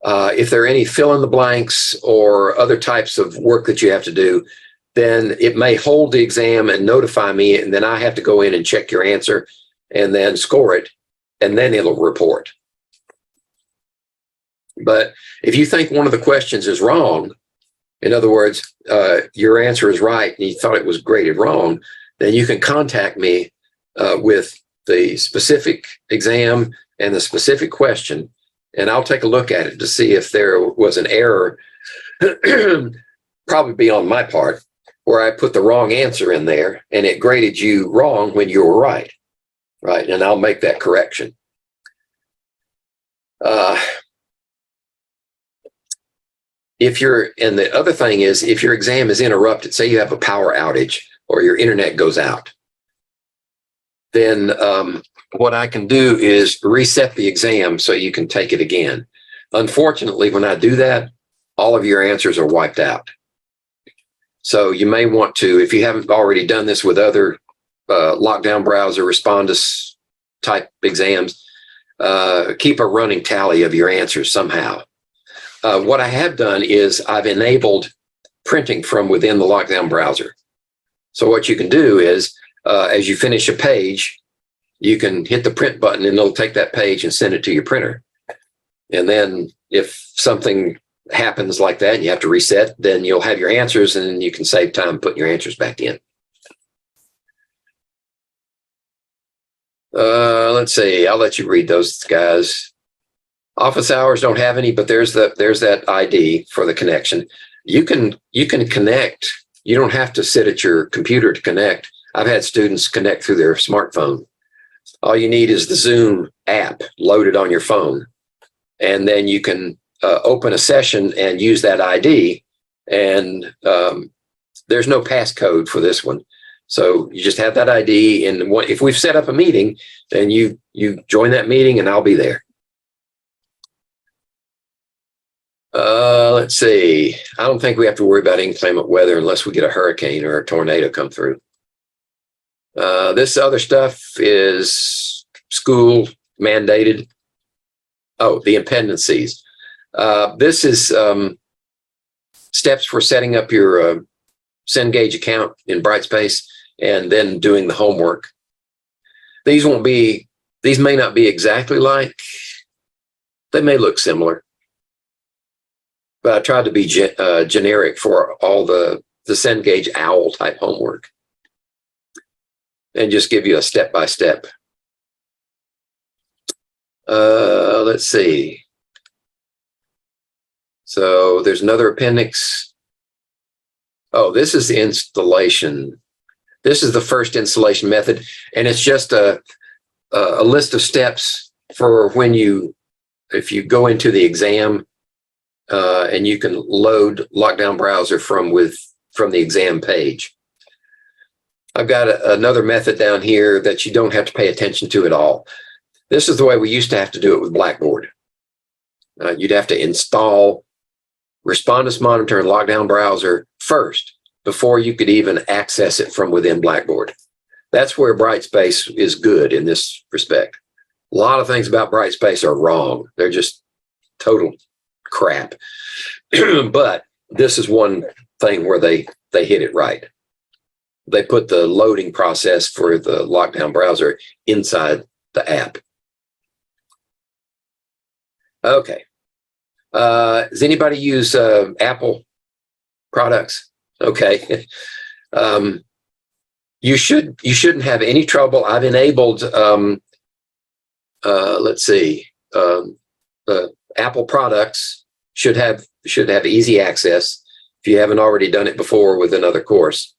If there are any fill in the blanks or other types of work that you have to do, then it may hold the exam and notify me, and then I have to go in and check your answer and then score it, and then it'll report. But if you think one of the questions is wrong, in other words, your answer is right and you thought it was graded wrong, then you can contact me with the specific exam and the specific question, and I'll take a look at it to see if there was an error, probably be on my part, where I put the wrong answer in there and it graded you wrong when you were right, and I'll make that correction. And the other thing is, if your exam is interrupted, say you have a power outage or your internet goes out, then what I can do is reset the exam so you can take it again. Unfortunately, when I do that, all of your answers are wiped out. So you may want to, if you haven't already done this with other lockdown browser Respondus type exams, keep a running tally of your answers somehow. What I have done is I've enabled printing from within the lockdown browser. So what you can do is, as you finish a page, you can hit the print button and it'll take that page and send it to your printer. And then if something happens like that and you have to reset, then you'll have your answers and you can save time putting your answers back in. Let's see, I'll let you read those guys. Office hours don't have any, but there's that ID for the connection. You can connect. You don't have to sit at your computer to connect. I've had students connect through their smartphone. All you need is the Zoom app loaded on your phone, and then you can open a session and use that ID. And there's no passcode for this one, so you just have that ID. And if we've set up a meeting, then you join that meeting, and I'll be there. Let's see. I don't think we have to worry about inclement weather unless we get a hurricane or a tornado come through. This other stuff is school mandated. Oh, the impendencies. This is steps for setting up your Cengage account in Brightspace and then doing the homework. These may not be exactly like, they may look similar, but I tried to be generic for all the Cengage OWL type homework and just give you a step-by-step. Let's see. So there's another appendix. Oh, this is the installation. This is the first installation method, and it's just a list of steps for when if you go into the exam, and you can load Lockdown Browser from the exam page. I've got another method down here that you don't have to pay attention to at all. This is the way we used to have to do it with Blackboard. You'd have to install Respondus Monitor and Lockdown Browser first before you could even access it from within Blackboard. That's where Brightspace is good in this respect. A lot of things about Brightspace are wrong. They're just total crap. But this is one thing where they hit it right. They put the loading process for the lockdown browser inside the app. Okay. Does anybody use Apple products? Okay. You shouldn't have any trouble. I've enabled let's see, Apple products should have easy access if you haven't already done it before with another course.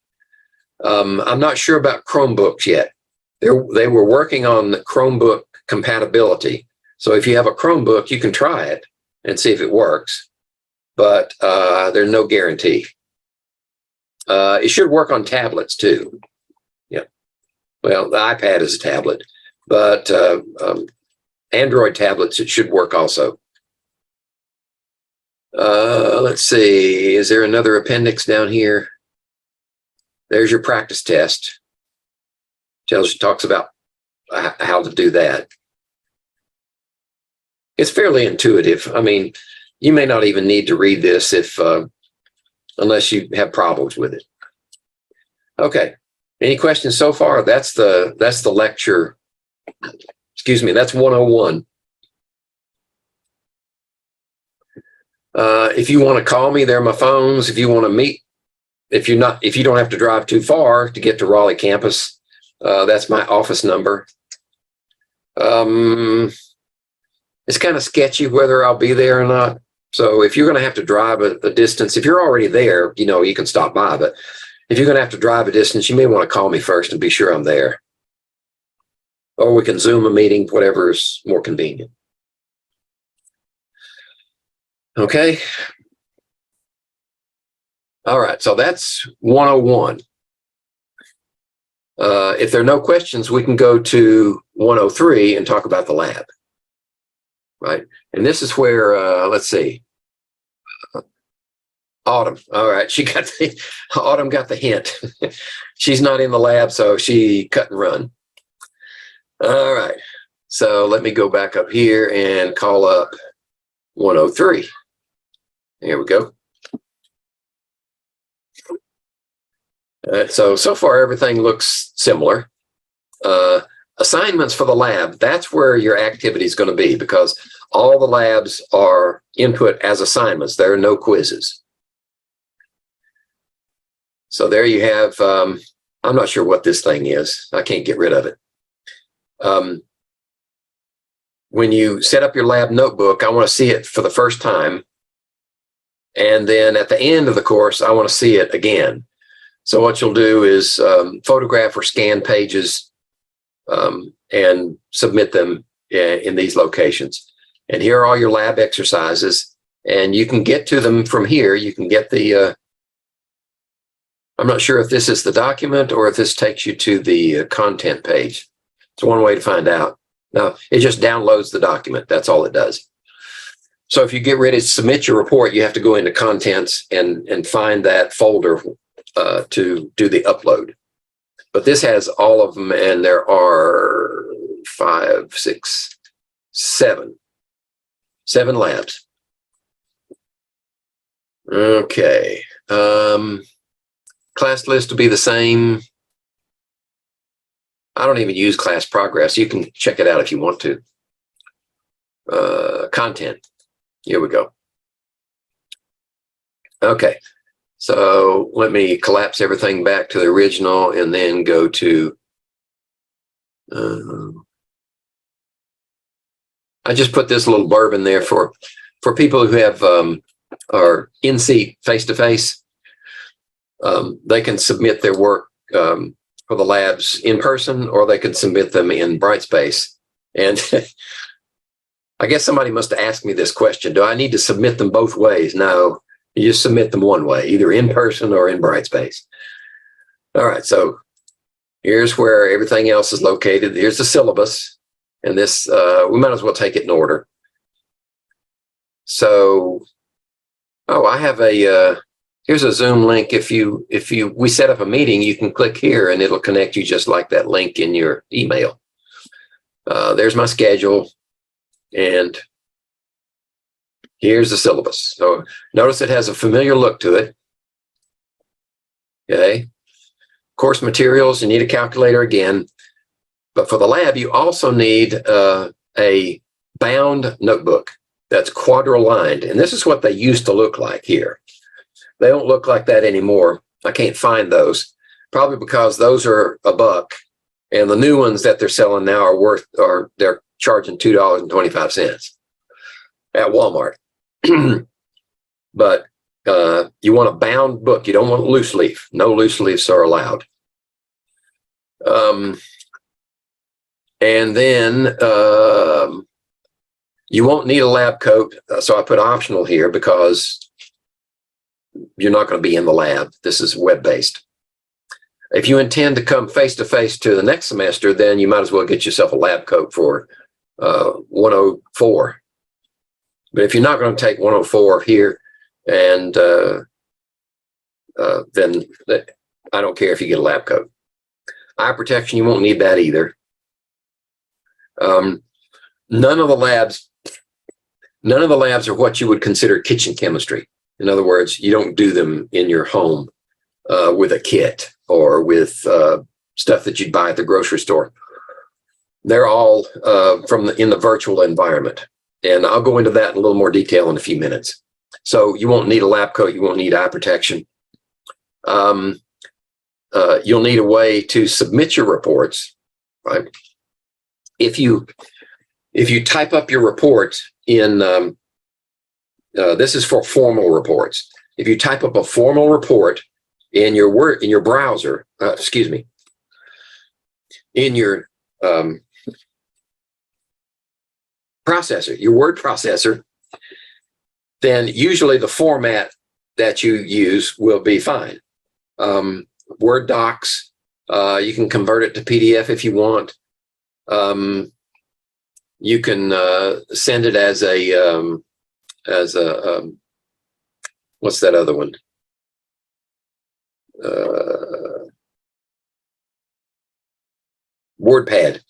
I'm not sure about Chromebooks yet. They were working on the Chromebook compatibility. So if you have a Chromebook, you can try it and see if it works, but there's no guarantee. It should work on tablets too. Yeah. Well, the iPad is a tablet, but Android tablets, it should work also. Let's see, is there another appendix down here? There's your practice test. Talks about how to do that. It's fairly intuitive. I mean, you may not even need to read this unless you have problems with it. Okay. Any questions so far? That's the lecture. Excuse me, that's 101. If you want to call me, there are my phones. If you want to meet, if you don't have to drive too far to get to Raleigh campus, that's my office number. It's kind of sketchy whether I'll be there or not. So if you're going to have to drive a distance, if you're already there, you can stop by. But if you're going to have to drive a distance, you may want to call me first and be sure I'm there. Or we can Zoom a meeting, whatever is more convenient. Okay. All right, so that's 101. If there are no questions, we can go to 103 and talk about the lab. Right, and this is where, let's see, Autumn. All right, Autumn got the hint. She's not in the lab, so she cut and run. All right, so let me go back up here and call up 103. Here we go. So far everything looks similar. Assignments for the lab, that's where your activity is going to be, because all the labs are input as assignments. There are no quizzes. So there you have, I'm not sure what this thing is. I can't get rid of it. When you set up your lab notebook, I want to see it for the first time. And then at the end of the course, I want to see it again. So what you'll do is photograph or scan pages and submit them in these locations. And here are all your lab exercises, and you can get to them from here. You can get the, I'm not sure if this is the document or if this takes you to the content page. It's one way to find out. Now, it just downloads the document. That's all it does. So if you get ready to submit your report, you have to go into contents and find that folder to do the upload. But this has all of them, and there are 7 labs. Okay. Class list will be the same. I don't even use class progress. You can check it out if you want to. Content. Here we go. Okay. So let me collapse everything back to the original and then go to, I just put this little blurb in there for people who have, are in-seat face-to-face. They can submit their work for the labs in person, or they can submit them in Brightspace. And I guess somebody must have asked me this question. Do I need to submit them both ways? No. You just submit them one way, either in person or in Brightspace. All right, so here's where everything else is located. Here's the syllabus, and this, we might as well take it in order. So, oh, I have a, here's a Zoom link. We set up a meeting, you can click here and it'll connect you just like that link in your email. There's my schedule, and Here's the syllabus. So notice it has a familiar look to it. Okay. Course materials, you need a calculator again. But for the lab, you also need a bound notebook that's quadrilined. And this is what they used to look like here. They don't look like that anymore. I can't find those, probably because those are $1. And the new ones that they're selling now they're charging $2.25 at Walmart. But you want a bound book. You don't want a loose leaf. No loose leaves are allowed. And then you won't need a lab coat. So I put optional here because you're not going to be in the lab. This is web-based. If you intend to come face-to-face to the next semester, then you might as well get yourself a lab coat for 104. But if you're not going to take 104 here, and then I don't care if you get a lab coat. Eye protection, you won't need that either. None of the labs are what you would consider kitchen chemistry. In other words, you don't do them in your home with a kit or with stuff that you'd buy at the grocery store. They're all in the virtual environment. And I'll go into that in a little more detail in a few minutes. So you won't need a lab coat. You won't need eye protection. You'll need a way to submit your reports, right? If you type up your report in, this is for formal reports. If you type up a formal report in your browser, in your processor, your word processor, then usually the format that you use will be fine. Word docs, you can convert it to PDF if you want. You can send it as a what's that other one? WordPad.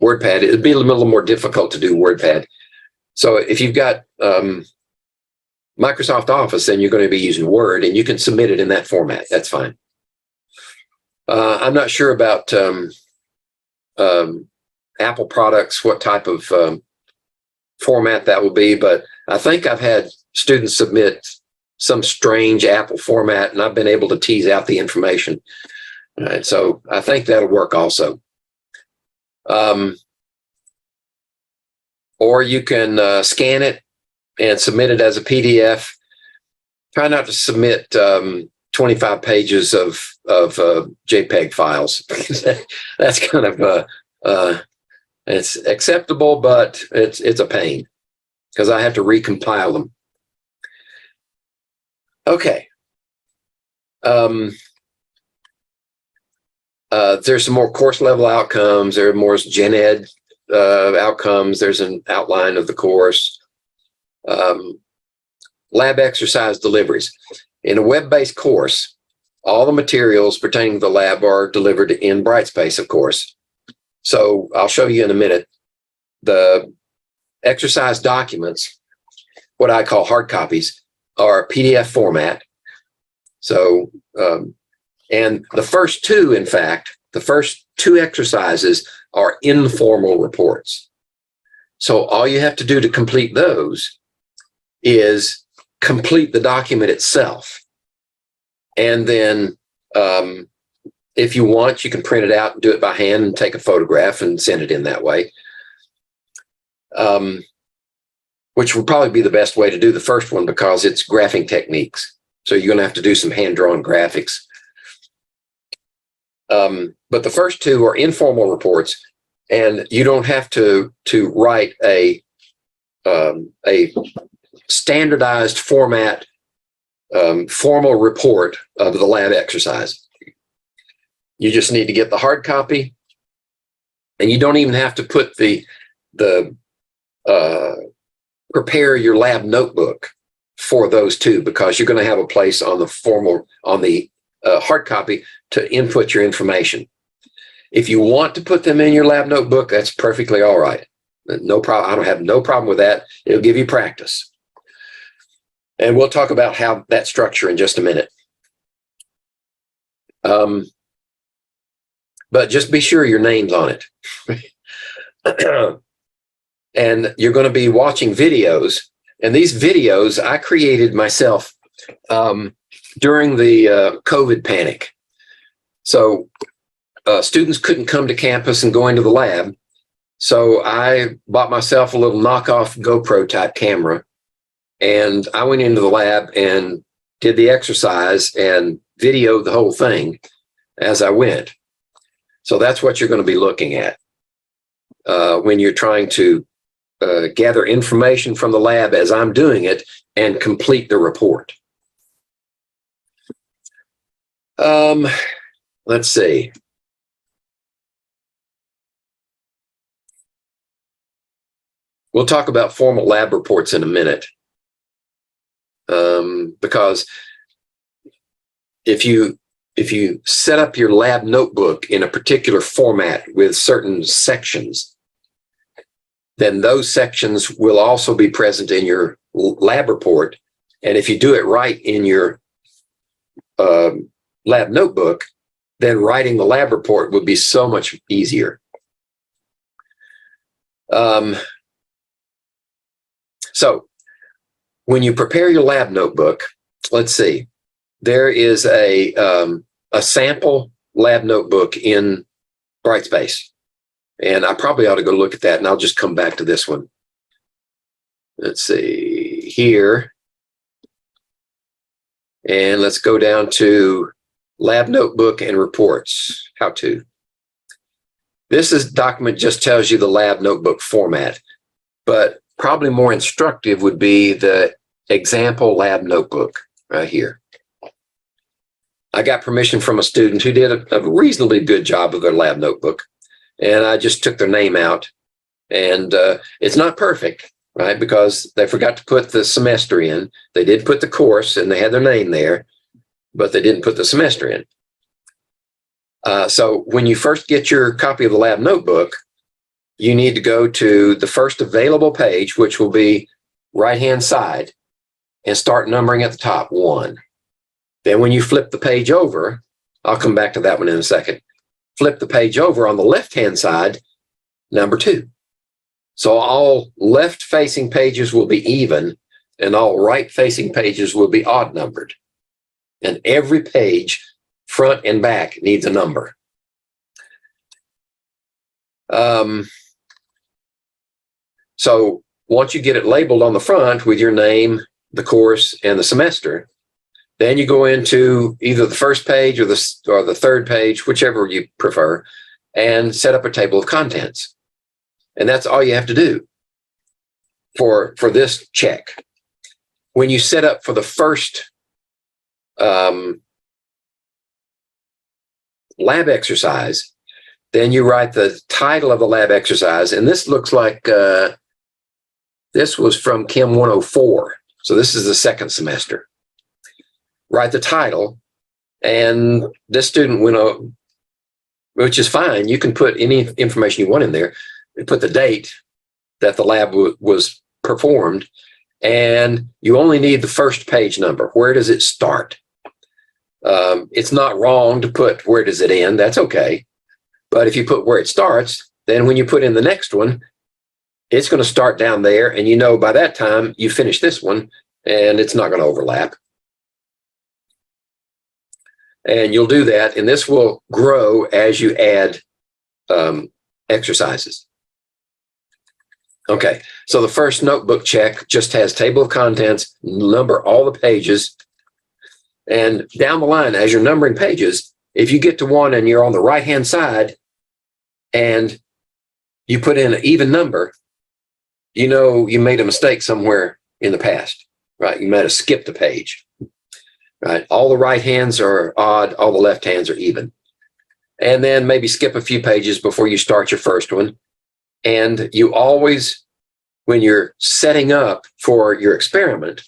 WordPad. It'd be a little more difficult to do WordPad. So if you've got Microsoft Office, then you're going to be using Word, and you can submit it in that format. That's fine. I'm not sure about Apple products, what type of format that will be, but I think I've had students submit some strange Apple format, and I've been able to tease out the information. All right, so I think that'll work also. Or you can scan it and submit it as a PDF. Try not to submit 25 pages of JPEG files. That's kind of it's acceptable, but it's a pain because I have to recompile them. Okay. There's some more course level outcomes. There are more gen ed outcomes. There's an outline of the course. Lab exercise deliveries. In a web-based course, all the materials pertaining to the lab are delivered in Brightspace, of course. So I'll show you in a minute. The exercise documents, what I call hard copies, are PDF format. So, and the first two, in fact, the first two exercises are informal reports. So all you have to do to complete those is complete the document itself. And then if you want, you can print it out and do it by hand and take a photograph and send it in that way, which would probably be the best way to do the first one because it's graphing techniques. So you're going to have to do some hand-drawn graphics. But the first two are informal reports, and you don't have to write a standardized format formal report of the lab exercise. You just need to get the hard copy, and you don't even have to put prepare your lab notebook for those two because you're going to have a place on the hard copy to input your information. If you want to put them in your lab notebook, that's perfectly all right. No problem. I don't have no problem with that. It'll give you practice. And we'll talk about how that structure in just a minute. But just be sure your name's on it. And you're going to be watching videos. And these videos I created myself during the COVID panic. So students couldn't come to campus and go into the lab. So I bought myself a little knockoff GoPro type camera. And I went into the lab and did the exercise and videoed the whole thing as I went. So that's what you're going to be looking at when you're trying to gather information from the lab as I'm doing it and complete the report. Let's see. We'll talk about formal lab reports in a minute. Because if you set up your lab notebook in a particular format with certain sections, then those sections will also be present in your lab report. And if you do it right in your lab notebook, then writing the lab report would be so much easier. So when you prepare your lab notebook, let's see, there is a sample lab notebook in Brightspace. And I probably ought to go look at that, and I'll just come back to this one. Let's see here. And let's go down to lab notebook and reports, how to. This document just tells you the lab notebook format, but probably more instructive would be the example lab notebook right here. I got permission from a student who did a reasonably good job of their lab notebook, and I just took their name out. And it's not perfect, right? Because they forgot to put the semester in. They did put the course and they had their name there, but they didn't put the semester in. So when you first get your copy of the lab notebook, you need to go to the first available page, which will be right-hand side, and start numbering at the top, 1. Then when you flip the page over, I'll come back to that one in a second. Flip the page over on the left-hand side, number 2. So all left-facing pages will be even, and all right-facing pages will be odd-numbered. And every page, front and back, needs a number. So once you get it labeled on the front with your name, the course, and the semester, then you go into either the first page or the third page, whichever you prefer, and set up a table of contents. And that's all you have to do for this check. When you set up for the first lab exercise, then you write the title of the lab exercise. And this looks like this was from Chem 104. So this is the second semester. Write the title, and this student went over, which is fine. You can put any information you want in there. You put the date that the lab was performed, and you only need the first page number. Where does it start? It's not wrong to put where does it end. That's okay. But if you put where it starts, then when you put in the next one, it's going to start down there, and you know by that time you finish this one, and it's not going to overlap. And you'll do that, and this will grow as you add exercises. Okay, so the first notebook check just has table of contents, number all the pages, and down the line, as you're numbering pages, if you get to one and you're on the right-hand side and you put in an even number, you know you made a mistake somewhere in the past, right? You might have skipped a page. Right, all the right hands are odd, all the left hands are even. And then maybe skip a few pages before you start your first one. And you always, when you're setting up for your experiment,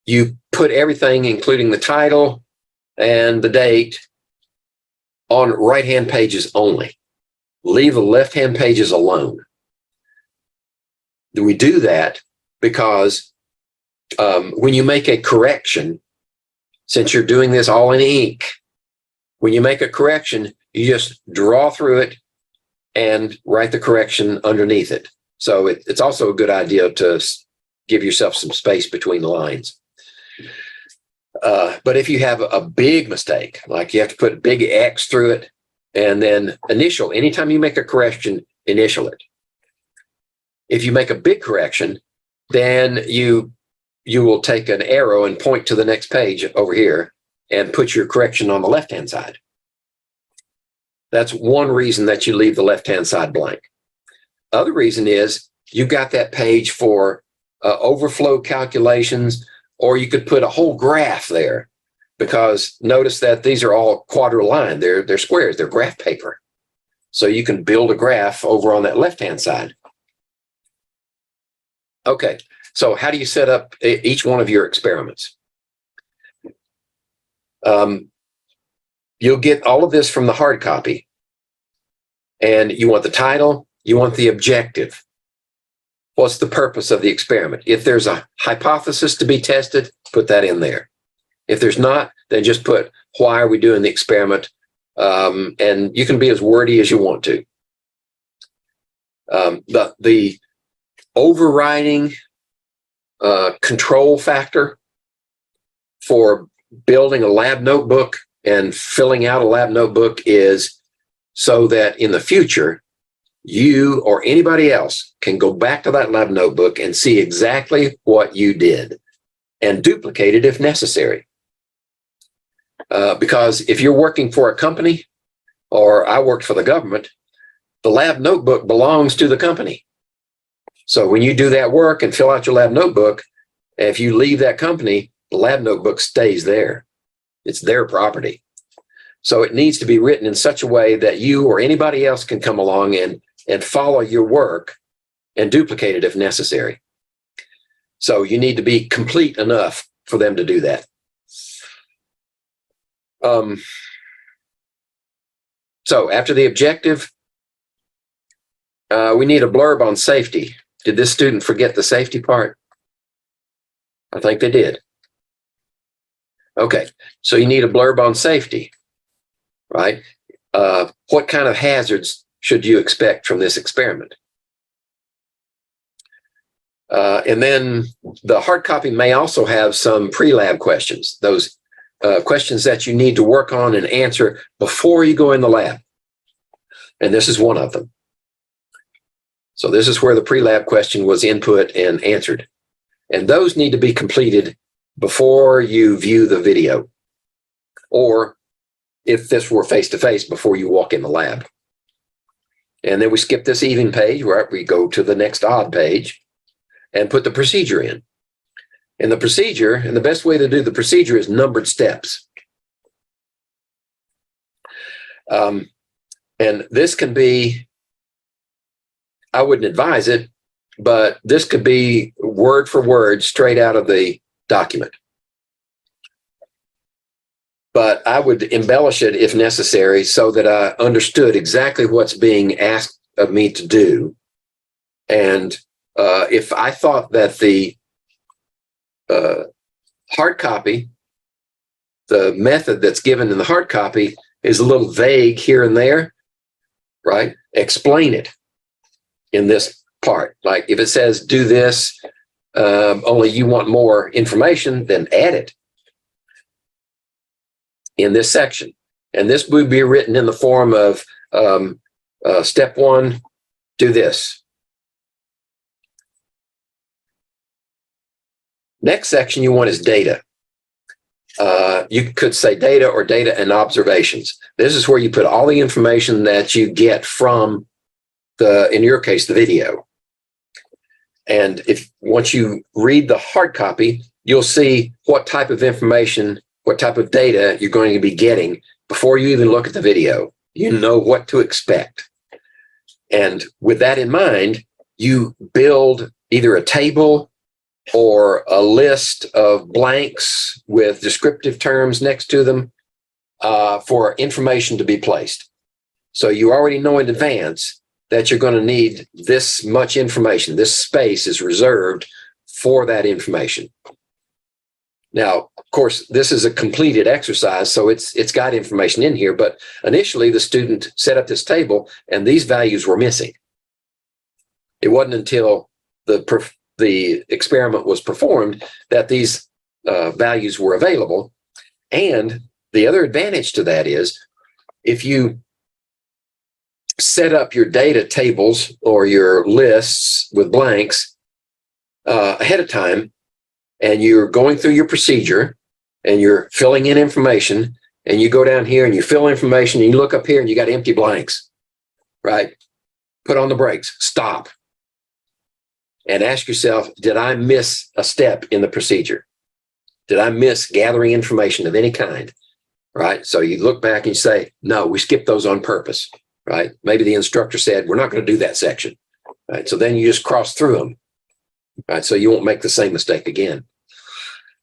you put everything, including the title and the date, on right-hand pages only. Leave the left-hand pages alone. We do that because when you make a correction, since you're doing this all in ink, when you make a correction, you just draw through it and write the correction underneath it. So it's also a good idea to give yourself some space between the lines. But if you have a big mistake, like you have to put a big X through it and then initial, anytime you make a correction, initial it. If you make a big correction, then you will take an arrow and point to the next page over here and put your correction on the left-hand side. That's one reason that you leave the left-hand side blank. Other reason is you got that page for overflow calculations, or you could put a whole graph there, because notice that these are all quadriline. They're squares. They're graph paper. So you can build a graph over on that left-hand side. Okay, so how do you set up each one of your experiments? You'll get all of this from the hard copy. And you want the title, you want the objective. What's the purpose of the experiment? If there's a hypothesis to be tested, put that in there. If there's not, then just put, why are we doing the experiment? And you can be as wordy as you want to. The overriding control factor for building a lab notebook and filling out a lab notebook is so that in the future, you or anybody else can go back to that lab notebook and see exactly what you did and duplicate it if necessary. Because if you're working for a company, or I worked for the government, the lab notebook belongs to the company. So when you do that work and fill out your lab notebook, if you leave that company, the lab notebook stays there. It's their property. So it needs to be written in such a way that you or anybody else can come along and follow your work and duplicate it if necessary. So you need to be complete enough for them to do that. So after the objective, we need a blurb on safety. Did this student forget the safety part? I think they did. Okay, so you need a blurb on safety, right? What kind of hazards should you expect from this experiment? And then the hard copy may also have some pre-lab questions, those questions that you need to work on and answer before you go in the lab. And this is one of them. So this is where the pre-lab question was input and answered. And those need to be completed before you view the video, or if this were face-to-face, before you walk in the lab. And then we skip this even page, right? We go to the next odd page and put the procedure in. And the procedure, and the best way to do the procedure is numbered steps. And this can be, I wouldn't advise it, but this could be word for word straight out of the document. But I would embellish it if necessary so that I understood exactly what's being asked of me to do. And if I thought that the hard copy, the method that's given in the hard copy is a little vague here and there, right? Explain it in this part. Like if it says do this, only you want more information, then add it in this section. And this would be written in the form of step 1, do this. Next section you want is data. You could say data or data and observations. This is where you put all the information that you get from in your case, the video. And once you read the hard copy, you'll see what type of information, what type of data you're going to be getting before you even look at the video. You know what to expect. And with that in mind, you build either a table or a list of blanks with descriptive terms next to them for information to be placed. So you already know in advance that you're going to need this much information. This space is reserved for that information. Now, of course, this is a completed exercise, so it's got information in here, but initially the student set up this table and these values were missing. It wasn't until the experiment was performed that these values were available. And the other advantage to that is if you set up your data tables or your lists with blanks ahead of time, and you're going through your procedure and you're filling in information, and you go down here and you fill information and you look up here and you got empty blanks, right? Put on the brakes, stop, and ask yourself, did I miss a step in the procedure? Did I miss gathering information of any kind, right? So you look back and you say, no, we skipped those on purpose, right? Maybe the instructor said, we're not going to do that section, right? So then you just cross through them, right? So you won't make the same mistake again.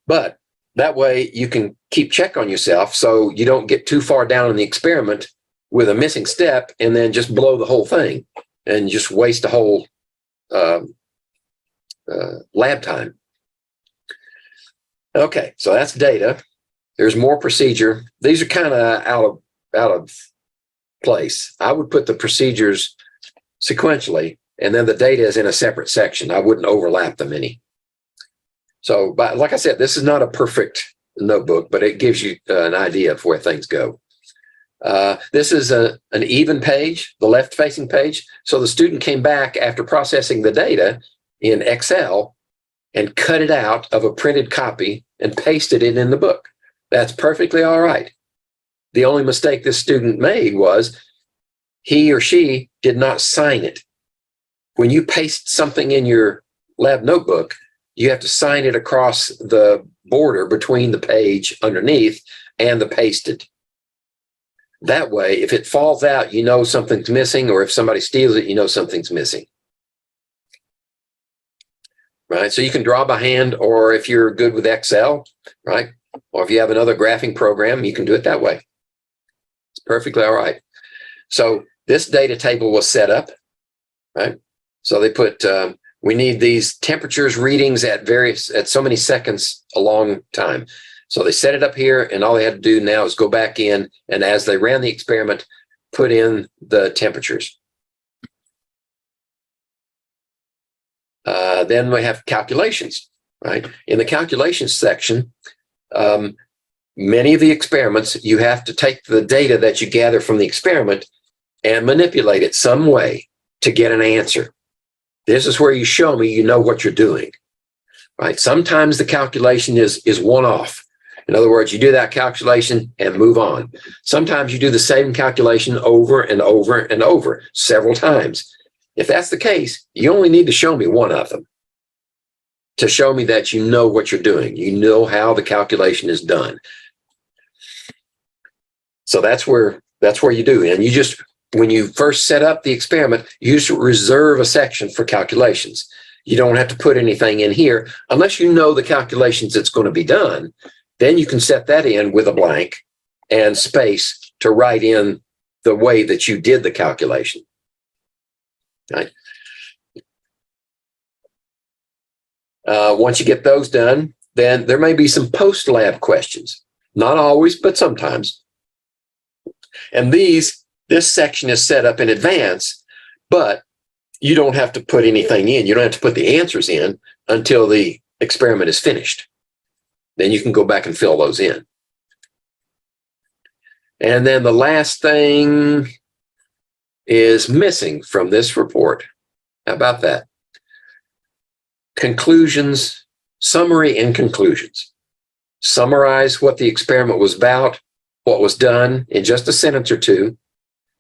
But that way you can keep check on yourself so you don't get too far down in the experiment with a missing step and then just blow the whole thing and just waste a whole lab time. Okay, so that's data. There's more procedure. These are kind of out of place. I would put the procedures sequentially, and then the data is in a separate section. I wouldn't overlap them any. So, but like I said, this is not a perfect notebook, but it gives you an idea of where things go. This is an even page, the left-facing page. So the student came back after processing the data in Excel and cut it out of a printed copy and pasted it in the book. That's perfectly all right. The only mistake this student made was he or she did not sign it. When you paste something in your lab notebook, you have to sign it across the border between the page underneath and the pasted. That way, if it falls out, you know something's missing, or if somebody steals it, you know something's missing. Right? So you can draw by hand, or if you're good with Excel, right? Or if you have another graphing program, you can do it that way. It's perfectly all right. So this data table was set up, right? So they put, we need these temperatures readings at so many seconds a long time. So they set it up here, and all they had to do now is go back in, and as they ran the experiment, put in the temperatures. Then we have calculations, right? In the calculations section, many of the experiments, you have to take the data that you gather from the experiment and manipulate it some way to get an answer. This is where you show me you know what you're doing, right? Sometimes the calculation is one-off. In other words, you do that calculation and move on. Sometimes you do the same calculation over and over and over several times. If that's the case, you only need to show me one of them to show me that you know what you're doing. You know how the calculation is done. So that's where you do. And you just, when you first set up the experiment, you just reserve a section for calculations. You don't have to put anything in here unless you know the calculations that's going to be done. Then you can set that in with a blank and space to write in the way that you did the calculation. Right. Once you get those done, then there may be some post-lab questions. Not always, but sometimes. And this section is set up in advance, but you don't have to put anything in. You don't have to put the answers in until the experiment is finished. Then you can go back and fill those in. And then the last thing is missing from this report. How about that? Conclusions, summary and conclusions. Summarize what the experiment was about, what was done in just a sentence or two,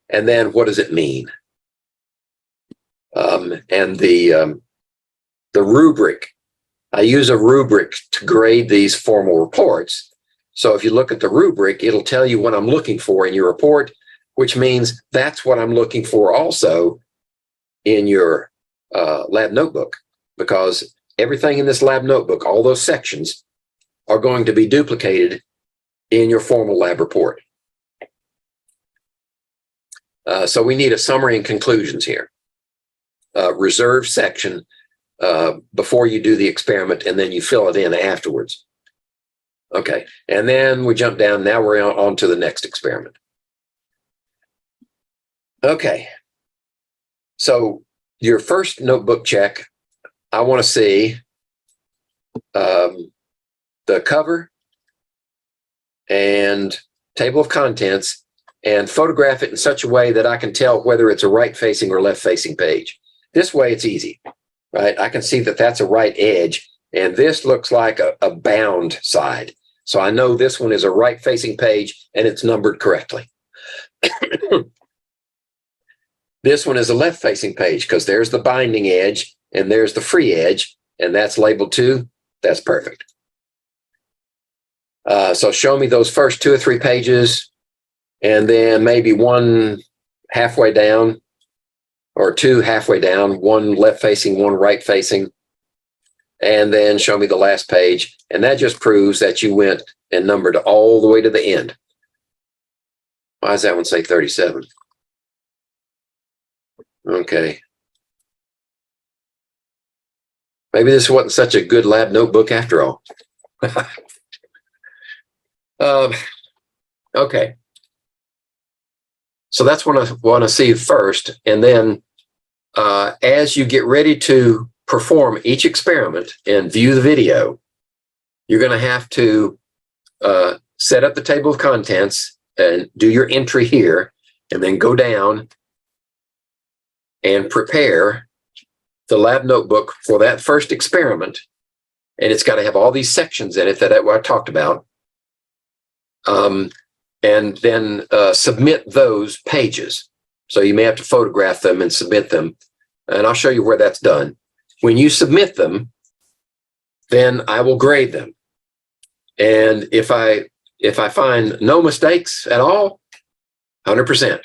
and then what does it mean? And the rubric, I use a rubric to grade these formal reports. So if you look at the rubric, it'll tell you what I'm looking for in your report, which means that's what I'm looking for also in your lab notebook, because everything in this lab notebook, all those sections, are going to be duplicated in your formal lab report. So we need a summary and conclusions here. Reserve section before you do the experiment, and then you fill it in afterwards. Okay, and then we jump down. Now we're on to the next experiment. Okay, so your first notebook check, I want to see the cover and table of contents and photograph it in such a way that I can tell whether it's a right-facing or left-facing page. This way it's easy, right? I can see that that's a right edge, and this looks like a bound side. So I know this one is a right-facing page, and it's numbered correctly. This one is a left-facing page because there's the binding edge, and there's the free edge, and that's labeled 2. That's perfect. So show me those first 2 or 3 pages, and then maybe one halfway down, or 2 halfway down, 1 left facing, 1 right facing, and then show me the last page. And that just proves that you went and numbered all the way to the end. Why does that one say 37? Okay. Maybe this wasn't such a good lab notebook after all. Okay. So that's what I want to see first. And then as you get ready to perform each experiment and view the video, you're going to have to set up the table of contents and do your entry here, and then go down and prepare the lab notebook for that first experiment. And it's got to have all these sections in it that I talked about. And then submit those pages. So you may have to photograph them and submit them. And I'll show you where that's done. When you submit them, then I will grade them. And if I find no mistakes at all, 100%.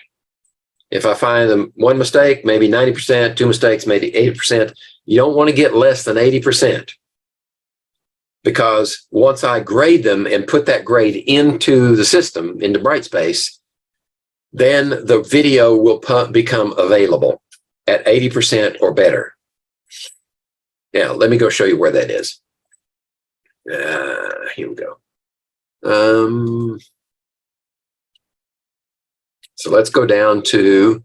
If I find them 1 mistake, maybe 90%, 2 mistakes, maybe 80%, you don't want to get less than 80%. Because once I grade them and put that grade into the system, into Brightspace, then the video will become available at 80% or better. Now, let me go show you where that is. Here we go. So let's go down to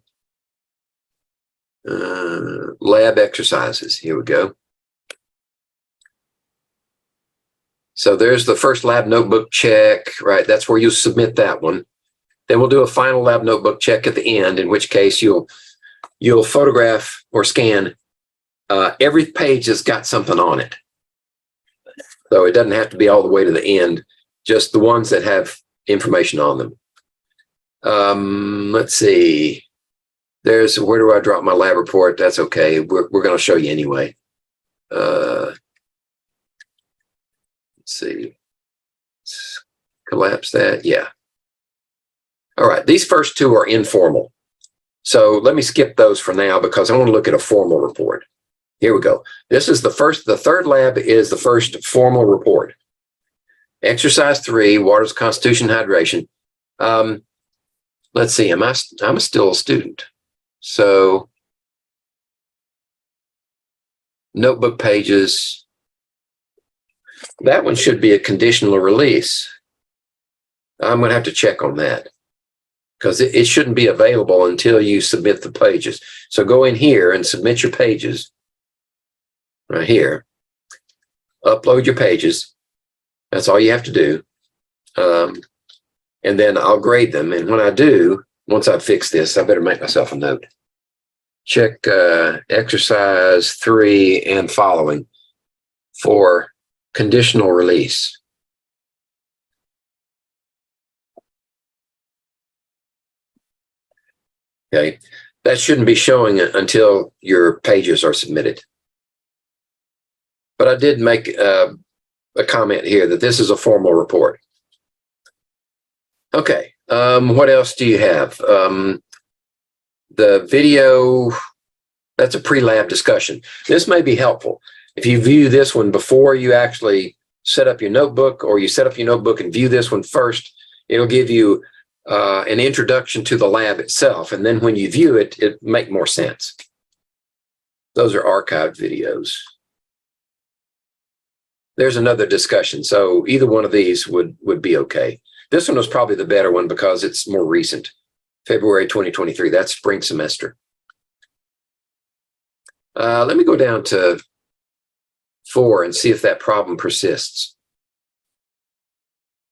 lab exercises. Here we go. So there's the first lab notebook check, right? That's where you submit that one. Then we'll do a final lab notebook check at the end, in which case you'll photograph or scan every page that's got something on it. So it doesn't have to be all the way to the end, just the ones that have information on them. Let's see. There's, where do I drop my lab report? That's okay. We're going to show you anyway. Let's see. Let's collapse that. Yeah. All right. These first 2 are informal. So let me skip those for now because I want to look at a formal report. Here we go. This is the third lab is the first formal report. Exercise 3, water's constitution, hydration. Let's see. I'm still a student. So notebook pages. That one should be a conditional release. I'm going to have to check on that because it shouldn't be available until you submit the pages. So go in here and submit your pages right here. Upload your pages. That's all you have to do. And then I'll grade them. And when I do, once I fix this, I better make myself a note. Check exercise 3 and following for conditional release. Okay, that shouldn't be showing it until your pages are submitted. But I did make a comment here that this is a formal report. Okay, what else do you have? The video, that's a pre-lab discussion. This may be helpful. If you view this one before you actually set up your notebook, or you set up your notebook and view this one first, it'll give you an introduction to the lab itself. And then when you view it, it make more sense. Those are archived videos. there's another discussion. So either one of these would be okay. This one was probably the better one because it's more recent. February 2023, that's spring semester. Let me go down to 4 and see if that problem persists.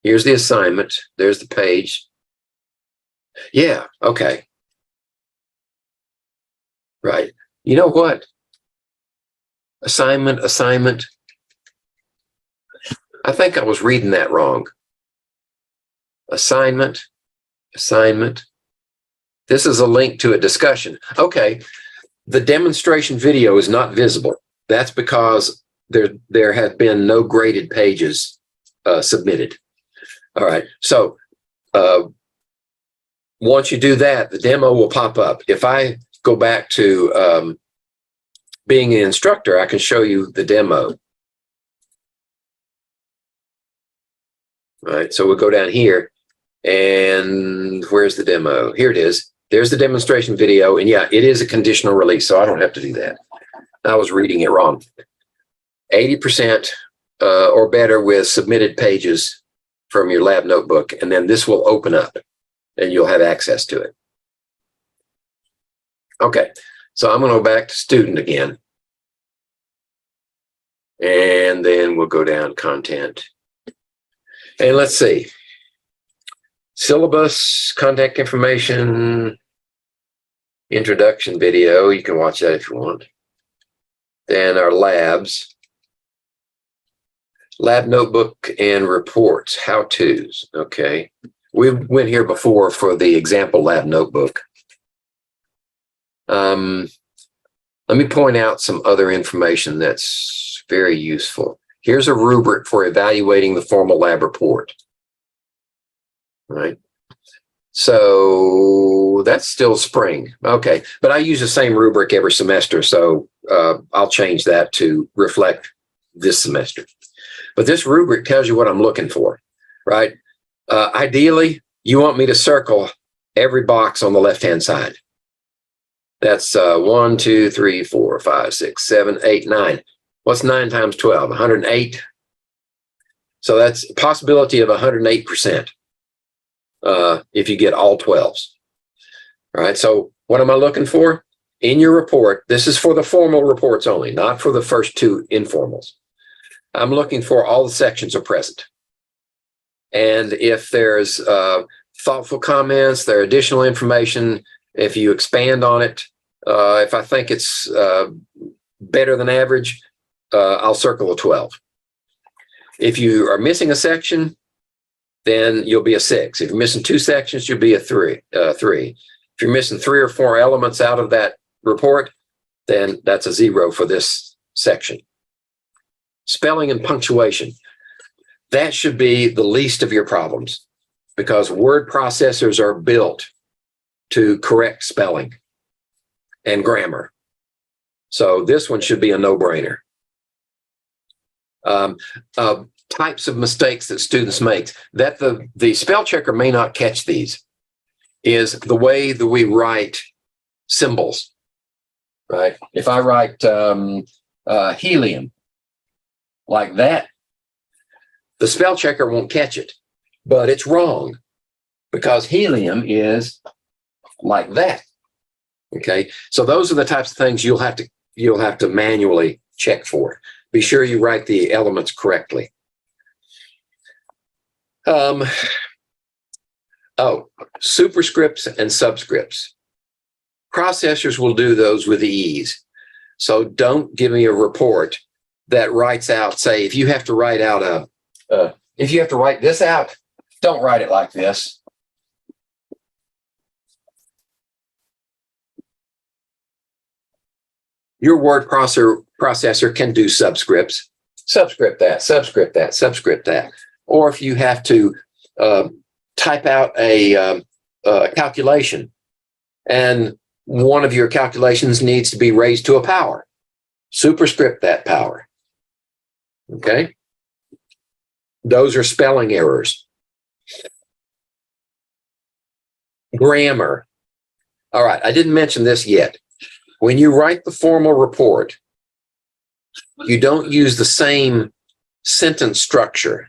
Here's the assignment. There's the page. Yeah, okay. Right. You know what? Assignment. I think I was reading that wrong. Assignment. This is a link to a discussion. Okay. The demonstration video is not visible. That's because there have been no graded pages submitted. All right. So once you do that, the demo will pop up. If I go back to being an instructor, I can show you the demo. All right. So we'll go down here, and where's the demo? Here it is. There's the demonstration video. And yeah, it is a conditional release, so I don't have to do that. I was reading it wrong. 80% or better with submitted pages from your lab notebook, and then this will open up and you'll have access to it. Okay, so I'm going to go back to student again. And then we'll go down content. And let's see. Syllabus, contact information, introduction video. You can watch that if you want. Then our labs. Lab notebook and reports, how-tos. Okay. We went here before for the example lab notebook. Let me point out some other information that's very useful. Here's a rubric for evaluating the formal lab report. Right. So that's still spring. Okay. But I use the same rubric every semester. So I'll change that to reflect this semester. But this rubric tells you what I'm looking for, right? Ideally, you want me to circle every box on the left-hand side. That's 1, 2, 3, 4, 5, 6, 7, 8, 9. What's 9 times 12? 108. So that's a possibility of 108% if you get all 12s. All right, so what am I looking for? In your report, this is for the formal reports only, not for the first 2 informals. I'm looking for all the sections are present. And if there's thoughtful comments, there are additional information, if you expand on it, if I think it's better than average, I'll circle a 12. If you are missing a section, then you'll be a 6. If you're missing 2 sections, you'll be a 3. If you're missing 3 or 4 elements out of that report, then that's a 0 for this section. Spelling and punctuation. That should be the least of your problems because word processors are built to correct spelling and grammar. So this one should be a no-brainer. Types of mistakes that students make that the spell checker may not catch these is the way that we write symbols, right? If I write helium like that, the spell checker won't catch it, but it's wrong because helium is like that. Okay, so those are the types of things you'll have to manually check for. Be sure you write the elements correctly. Superscripts and subscripts. Processors will do those with ease. So don't give me a report that writes out, say, if you have to write out if you have to write this out, don't write it like this. Your word processor can do subscripts. Subscript that, subscript that, subscript that. Or if you have to type out a calculation and one of your calculations needs to be raised to a power, superscript that power. Okay? Those are spelling errors. Grammar. All right, I didn't mention this yet. When you write the formal report, you don't use the same sentence structure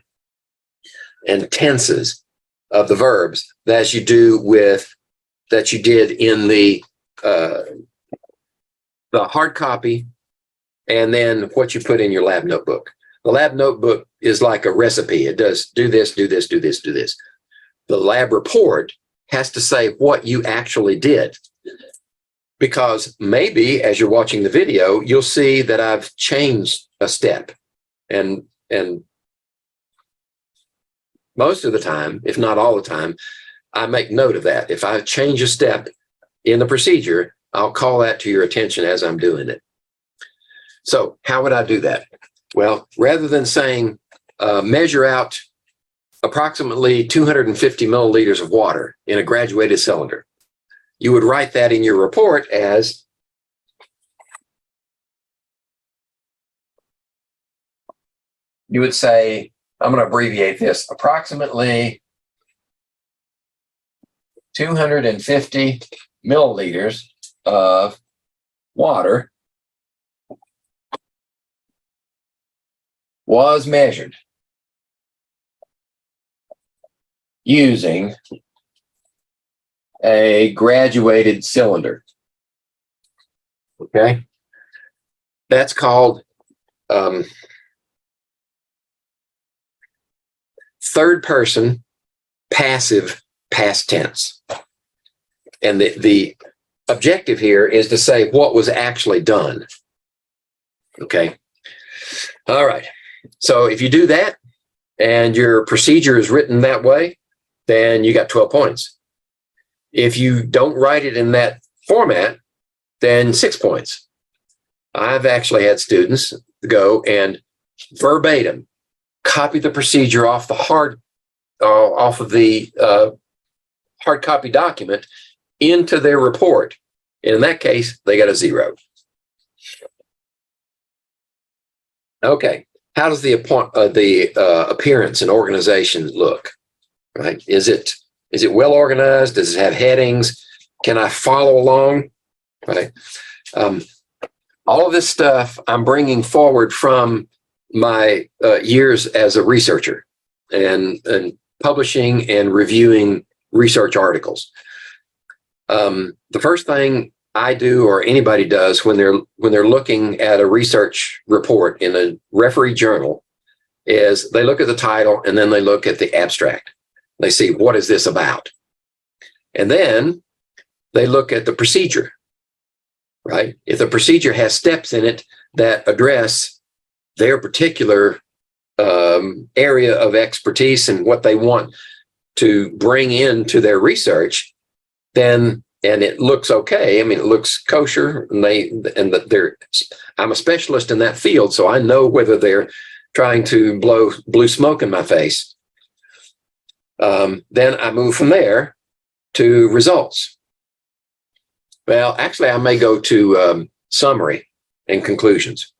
and tenses of the verbs that you do with, that you did in the hard copy, and then what you put in your lab notebook. The lab notebook is like a recipe. It does do this, do this, do this, do this. The lab report has to say what you actually did. Because maybe as you're watching the video, you'll see that I've changed a step. And most of the time, if not all the time, I make note of that. If I change a step in the procedure, I'll call that to your attention as I'm doing it. So how would I do that? Well, rather than saying measure out approximately 250 milliliters of water in a graduated cylinder, you would write that in your report as you would say, I'm going to abbreviate this, approximately 250 milliliters of water was measured using a graduated cylinder. Okay, that's called third person passive past tense. And the objective here is to say what was actually done. Okay. All right. So if you do that and your procedure is written that way, then you got 12 points. If you don't write it in that format, then 6 points. I've actually had students go and verbatim copy the procedure off the hard copy document into their report. And in that case, they got a 0. Okay, how does the appearance and organization look? Right? Is it well organized? Does it have headings? Can I follow along? Right. All of this stuff I'm bringing forward from my years as a researcher and publishing and reviewing research articles. The first thing I do, or anybody does, when they're looking at a research report in a referee journal, is they look at the title and then they look at the abstract. They see, what is this about? And then they look at the procedure, right? If the procedure has steps in it that address their particular area of expertise and what they want to bring into their research, then, and it looks okay. I mean, it looks kosher, and I'm a specialist in that field, so I know whether they're trying to blow blue smoke in my face. Then I move from there to results. Well, actually, I may go to summary and conclusions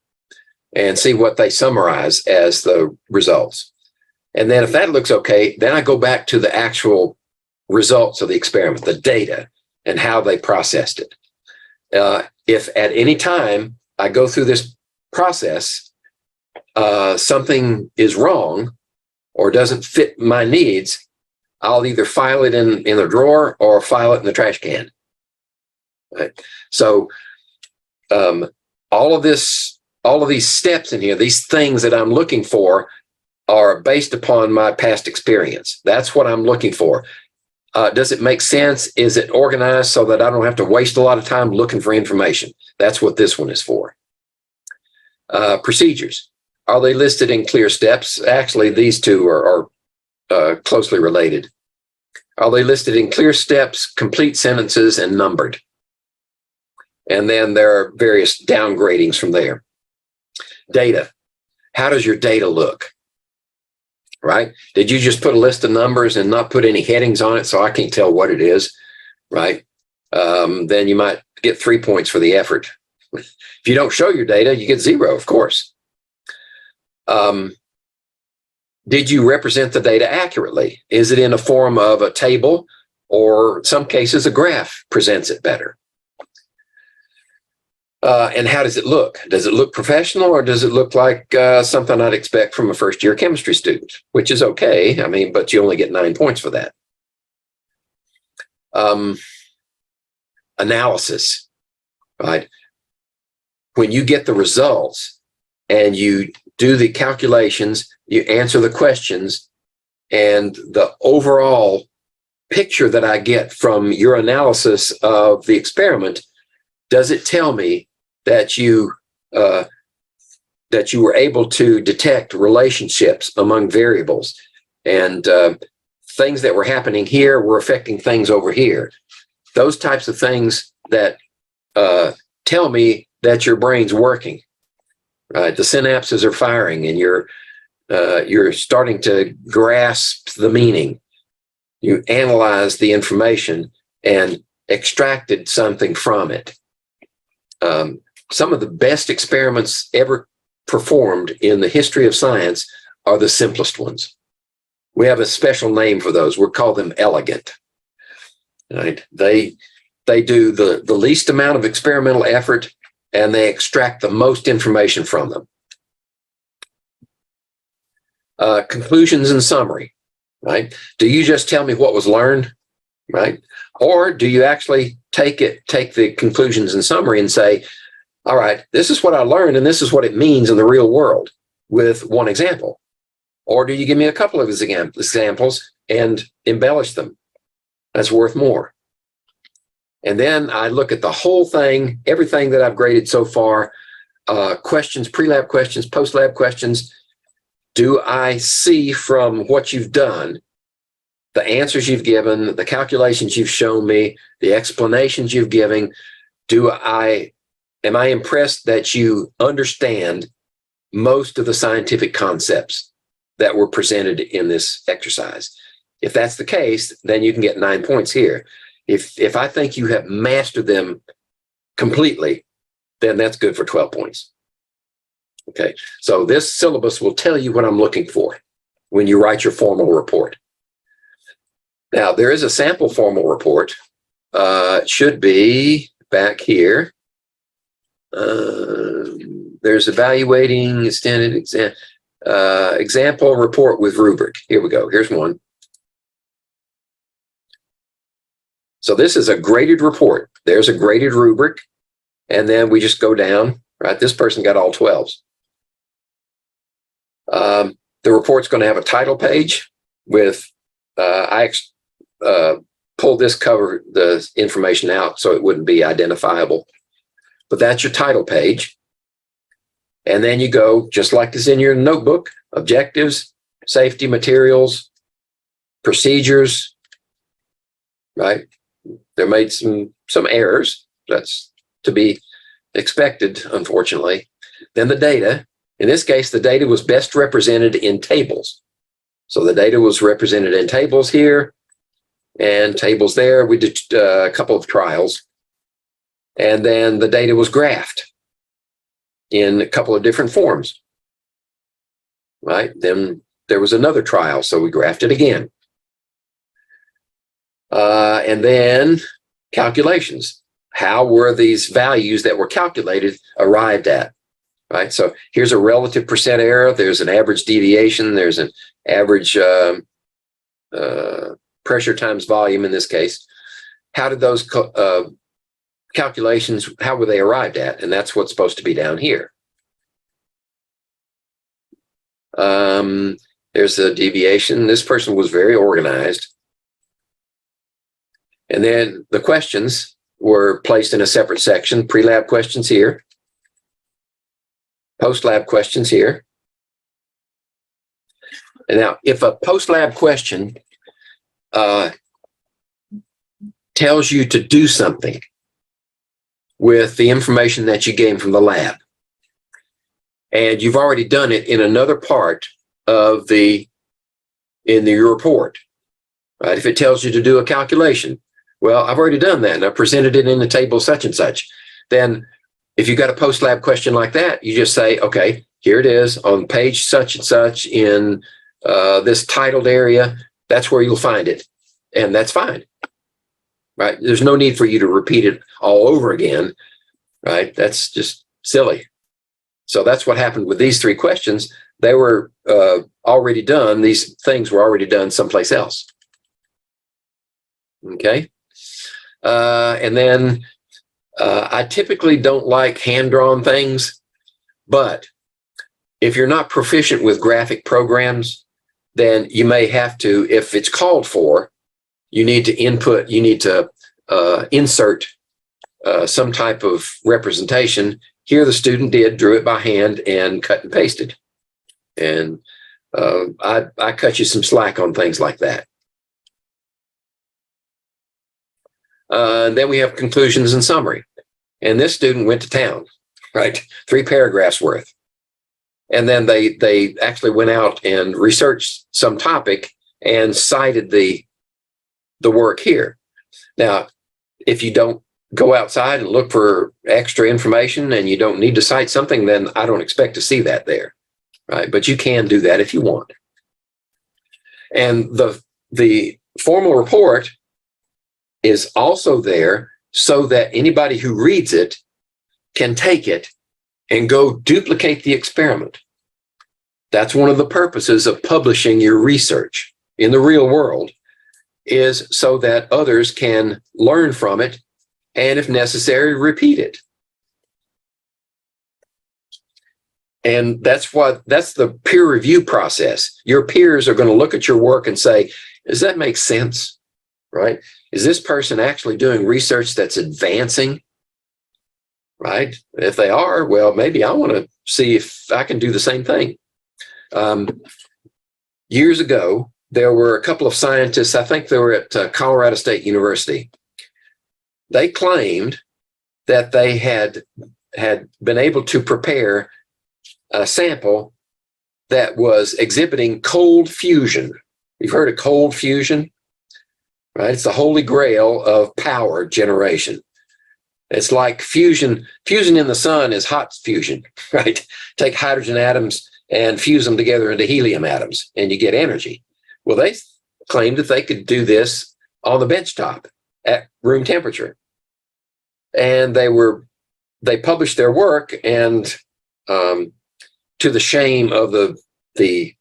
and see what they summarize as the results. And then if that looks okay, then I go back to the actual results of the experiment, the data, and how they processed it. If at any time I go through this process, something is wrong or doesn't fit my needs, I'll either file it in a drawer or file it in the trash can. Right? So all of these steps in here, these things that I'm looking for, are based upon my past experience. That's what I'm looking for. Does it make sense? Is it organized so that I don't have to waste a lot of time looking for information? That's what this one is for. Procedures. Are they listed in clear steps? Actually, these two are closely related. Are they listed in clear steps, complete sentences, and numbered? And then there are various downgradings from there. Data. How does your data look? Right? Did you just put a list of numbers and not put any headings on it so I can't tell what it is? Right? Then you might get 3 points for the effort. If you don't show your data, you get 0, of course. Did you represent the data accurately? Is it in a form of a table, or in some cases a graph presents it better? And how does it look? Does it look professional, or does it look like something I'd expect from a first-year chemistry student, which is okay. I mean, but you only get 9 points for that. Analysis, right? When you get the results and you do the calculations, you answer the questions, and the overall picture that I get from your analysis of the experiment, does it tell me that you were able to detect relationships among variables, and things that were happening here were affecting things over here? Those types of things that tell me that your brain's working, right? The synapses are firing, and you're starting to grasp the meaning. You analyze the information and extracted something from it. Some of the best experiments ever performed in the history of science are the simplest ones. We have a special name for those. We call them elegant. Right? They do the least amount of experimental effort, and they extract the most information from them. Conclusions and summary, right? Do you just tell me what was learned, right? Or do you actually take the conclusions and summary and say, all right, this is what I learned, and this is what it means in the real world with one example? Or do you give me a couple of examples and embellish them? That's worth more. And then I look at the whole thing, everything that I've graded so far, questions, pre-lab questions, post-lab questions. Do I see from what you've done, the answers you've given, the calculations you've shown me, the explanations you've given, am I impressed that you understand most of the scientific concepts that were presented in this exercise? If that's the case, then you can get 9 points here. If I think you have mastered them completely, then that's good for 12 points. Okay, so this syllabus will tell you what I'm looking for when you write your formal report. Now, there is a sample formal report. It should be back here. There's evaluating standard exam, example report with rubric. Here we go. Here's one. So this is a graded report. There's a graded rubric, and then we just go down, right? This person got all 12s. The report's going to have a title page with, I pulled the information out so it wouldn't be identifiable. But that's your title page. And then you go, just like is in your notebook, objectives, safety, materials, procedures, right? There made some errors. That's to be expected, unfortunately. Then the data. In this case, the data was best represented in tables. So the data was represented in tables here and tables there. We did a couple of trials. And then the data was graphed in a couple of different forms, right? Then there was another trial, so we graphed it again. And then calculations. How were these values that were calculated arrived at, right? So here's a relative percent error. There's an average deviation. There's an average pressure times volume in this case. How did those calculations, how were they arrived at? And that's what's supposed to be down here. There's a deviation. This person was very organized. And then the questions were placed in a separate section. Pre-lab questions here. Post-lab questions here. And now, if a post-lab question tells you to do something with the information that you gained from the lab, and you've already done it in another part of your report, right? If it tells you to do a calculation, well, I've already done that and I presented it in the table such and such. Then if you've got a post-lab question like that, you just say, okay, here it is on page such and such in this titled area. That's where you'll find it. And that's fine, right? There's no need for you to repeat it all over again. right? That's just silly. So that's what happened with these three questions. They were already done. These things were already done someplace else. Okay. And then I typically don't like hand-drawn things, but if you're not proficient with graphic programs, then you may have to, if it's called for, you need to insert some type of representation. Here the student drew it by hand and cut and pasted. And I cut you some slack on things like that. And then we have conclusions and summary. And this student went to town, right? 3 paragraphs worth. And then they actually went out and researched some topic and cited the work here. Now, if you don't go outside and look for extra information and you don't need to cite something, then I don't expect to see that there, right? But you can do that if you want. And the formal report is also there so that anybody who reads it can take it and go duplicate the experiment. That's one of the purposes of publishing your research in the real world, is so that others can learn from it and, if necessary, repeat it. And that's the peer review process. Your peers are going to look at your work and say, does that make sense? Right? Is this person actually doing research that's advancing? Right? If they are, well, maybe I want to see if I can do the same thing. Years ago, there were a couple of scientists, I think they were at Colorado State University. They claimed that they had been able to prepare a sample that was exhibiting cold fusion. You've heard of cold fusion, right? It's the holy grail of power generation. It's like fusion. Fusion in the sun is hot fusion, right? Take hydrogen atoms and fuse them together into helium atoms, and you get energy. Well, they claimed that they could do this on the benchtop at room temperature. And they published their work, and to the shame of the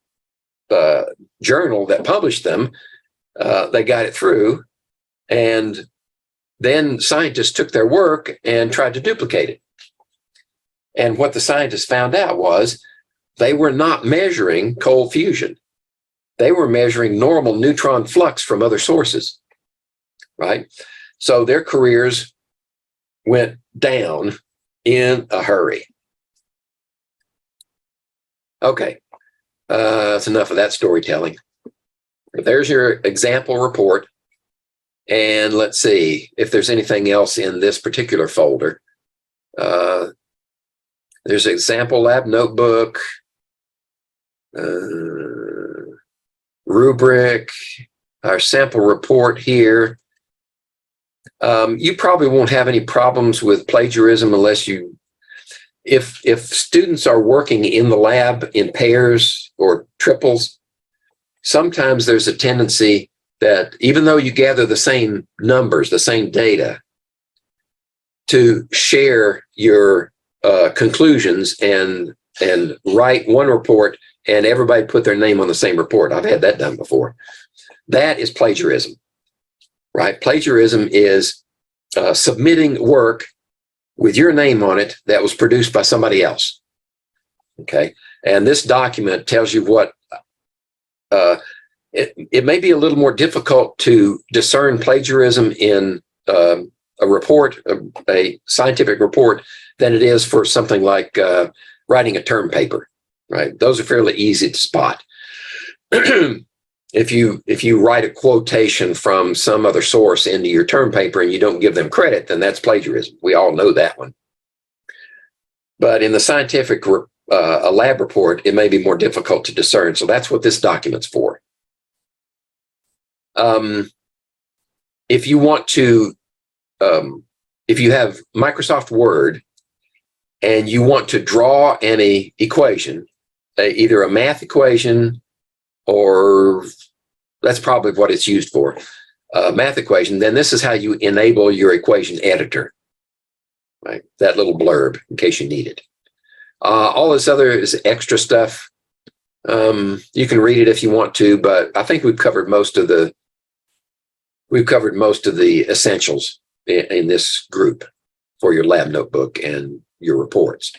journal that published them, they got it through. And then scientists took their work and tried to duplicate it. And what the scientists found out was they were not measuring cold fusion. They were measuring normal neutron flux from other sources, right? So their careers went down in a hurry. Okay, that's enough of that storytelling. There's your example report. And let's see if there's anything else in this particular folder. There's an example lab notebook, rubric, our sample report here. You probably won't have any problems with plagiarism unless if students are working in the lab in pairs or triples, sometimes there's a tendency that even though you gather the same numbers, the same data, to share your conclusions and write one report and everybody put their name on the same report. I've had that done before. That is plagiarism, right? Plagiarism is submitting work with your name on it that was produced by somebody else. Okay, and this document tells you what it may be a little more difficult to discern plagiarism in a report, a scientific report, than it is for something like writing a term paper, right? Those are fairly easy to spot. If you write a quotation from some other source into your term paper and you don't give them credit, then that's plagiarism. We all know that one. But in the scientific a lab report, it may be more difficult to discern. So that's what this document's for. If you want to, if you have Microsoft Word and you want to draw any equation, either a math equation or that's probably what it's used for, math equation, then this is how you enable your equation editor. right? That little blurb in case you need it. All this other is extra stuff. You can read it if you want to, but I think we've covered most of the essentials in this group for your lab notebook and your reports.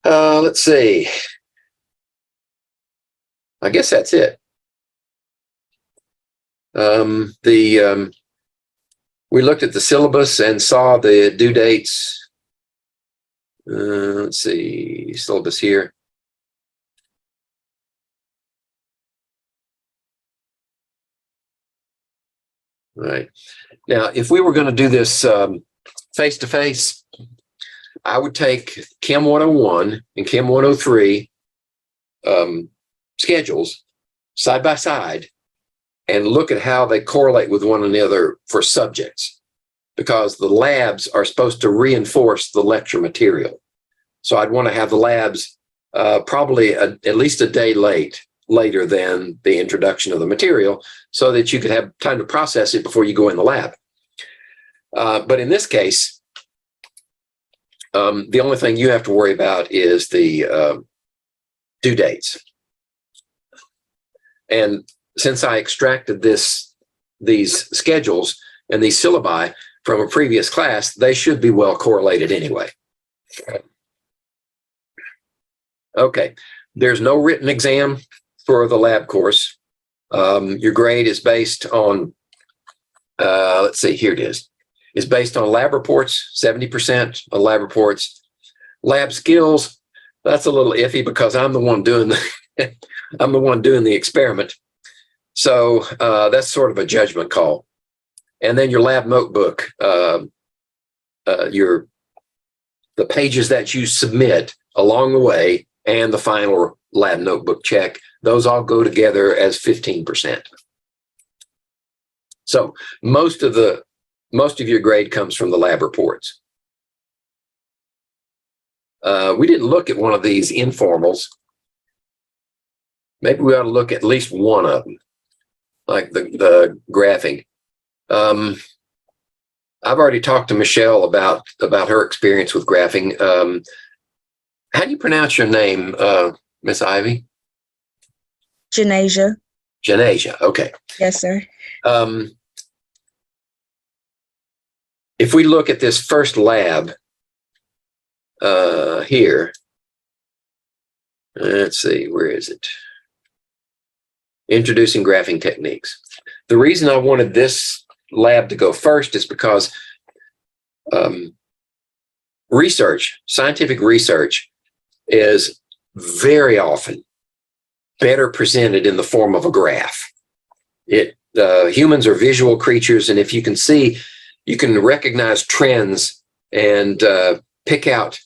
Let's see. I guess that's it. We looked at the syllabus and saw the due dates. Let's see, syllabus here. All right. Now, if we were going to do this face-to-face, I would take Chem 101 and Chem 103 schedules side by side and look at how they correlate with one another for subjects, because the labs are supposed to reinforce the lecture material. So I'd want to have the labs probably at least a day later than the introduction of the material, so that you could have time to process it before you go in the lab. But in this case, the only thing you have to worry about is the due dates. And since I extracted these schedules and these syllabi from a previous class, they should be well correlated anyway. Okay, there's no written exam for the lab course. Your grade is based on, let's see, here it is. It's based on lab reports, 70% on lab reports. Lab skills, that's a little iffy because I'm the one doing the experiment. So that's sort of a judgment call. And then your lab notebook, the pages that you submit along the way and the final lab notebook check, those all go together as 15%. So most of your grade comes from the lab reports. We didn't look at one of these informals. Maybe we ought to look at least one of them, like the graphing. I've already talked to Michelle about her experience with graphing. How do you pronounce your name, Miss Ivy? Janasia. Janasia, okay. Yes, sir. If we look at this first lab here, let's see, where is it? Introducing graphing techniques. The reason I wanted this lab to go first is because scientific research is very often better presented in the form of a graph. Humans are visual creatures, and if you can see, you can recognize trends and pick out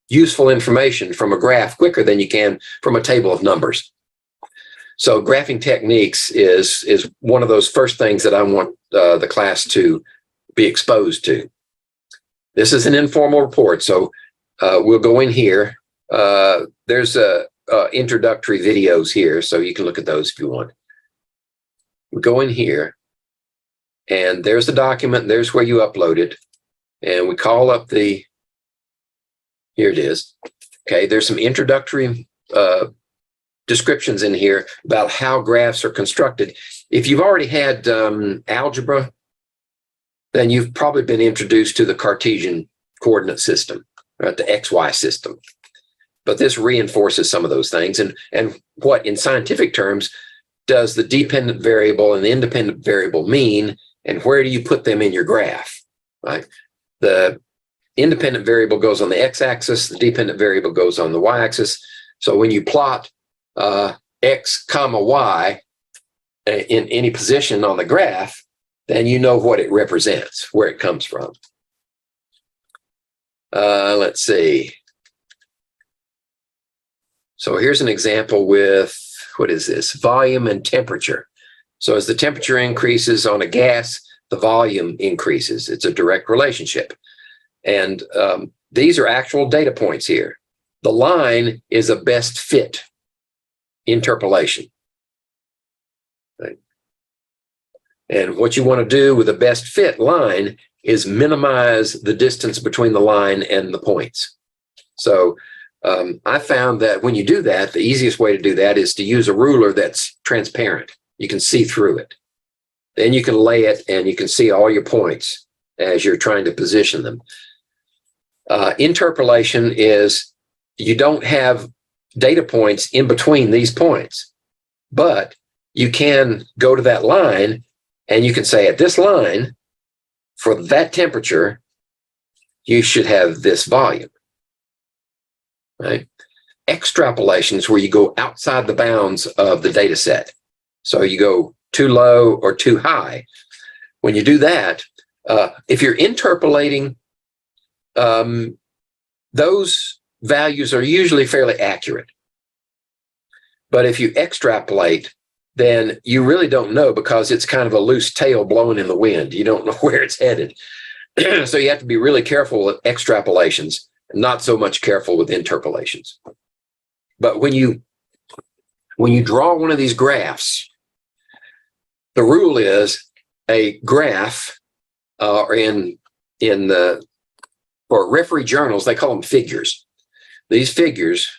useful information from a graph quicker than you can from a table of numbers. So graphing techniques is one of those first things that I want the class to be exposed to. This is an informal report, so we'll go in here. There's introductory videos here, so you can look at those if you want. We go in here, and there's the document. There's where you upload it, and we call up here it is. Okay, there's some introductory descriptions in here about how graphs are constructed. If you've already had algebra, then you've probably been introduced to the Cartesian coordinate system, right, the XY system. But this reinforces some of those things. And what, in scientific terms, does the dependent variable and the independent variable mean, and where do you put them in your graph, right? The independent variable goes on the x-axis, the dependent variable goes on the y-axis. So when you plot x comma y in any position on the graph, then you know what it represents, where it comes from. Let's see. So here's an example with, what is this? Volume and temperature. So as the temperature increases on a gas, the volume increases. It's a direct relationship. And these are actual data points here. The line is a best fit interpolation. Right? And what you want to do with a best fit line is minimize the distance between the line and the points. So I found that when you do that, the easiest way to do that is to use a ruler that's transparent. You can see through it. Then you can lay it and you can see all your points as you're trying to position them. Interpolation is you don't have data points in between these points, but you can go to that line and you can say at this line, for that temperature, you should have this volume, right? Extrapolation is where you go outside the bounds of the data set. So you go too low or too high. When you do that, if you're interpolating, those values are usually fairly accurate. But if you extrapolate, then you really don't know because it's kind of a loose tail blowing in the wind. You don't know where it's headed. So you have to be really careful with extrapolations, not so much careful with interpolations. But when you draw one of these graphs, the rule is a graph, or for referee journals, they call them figures. These figures,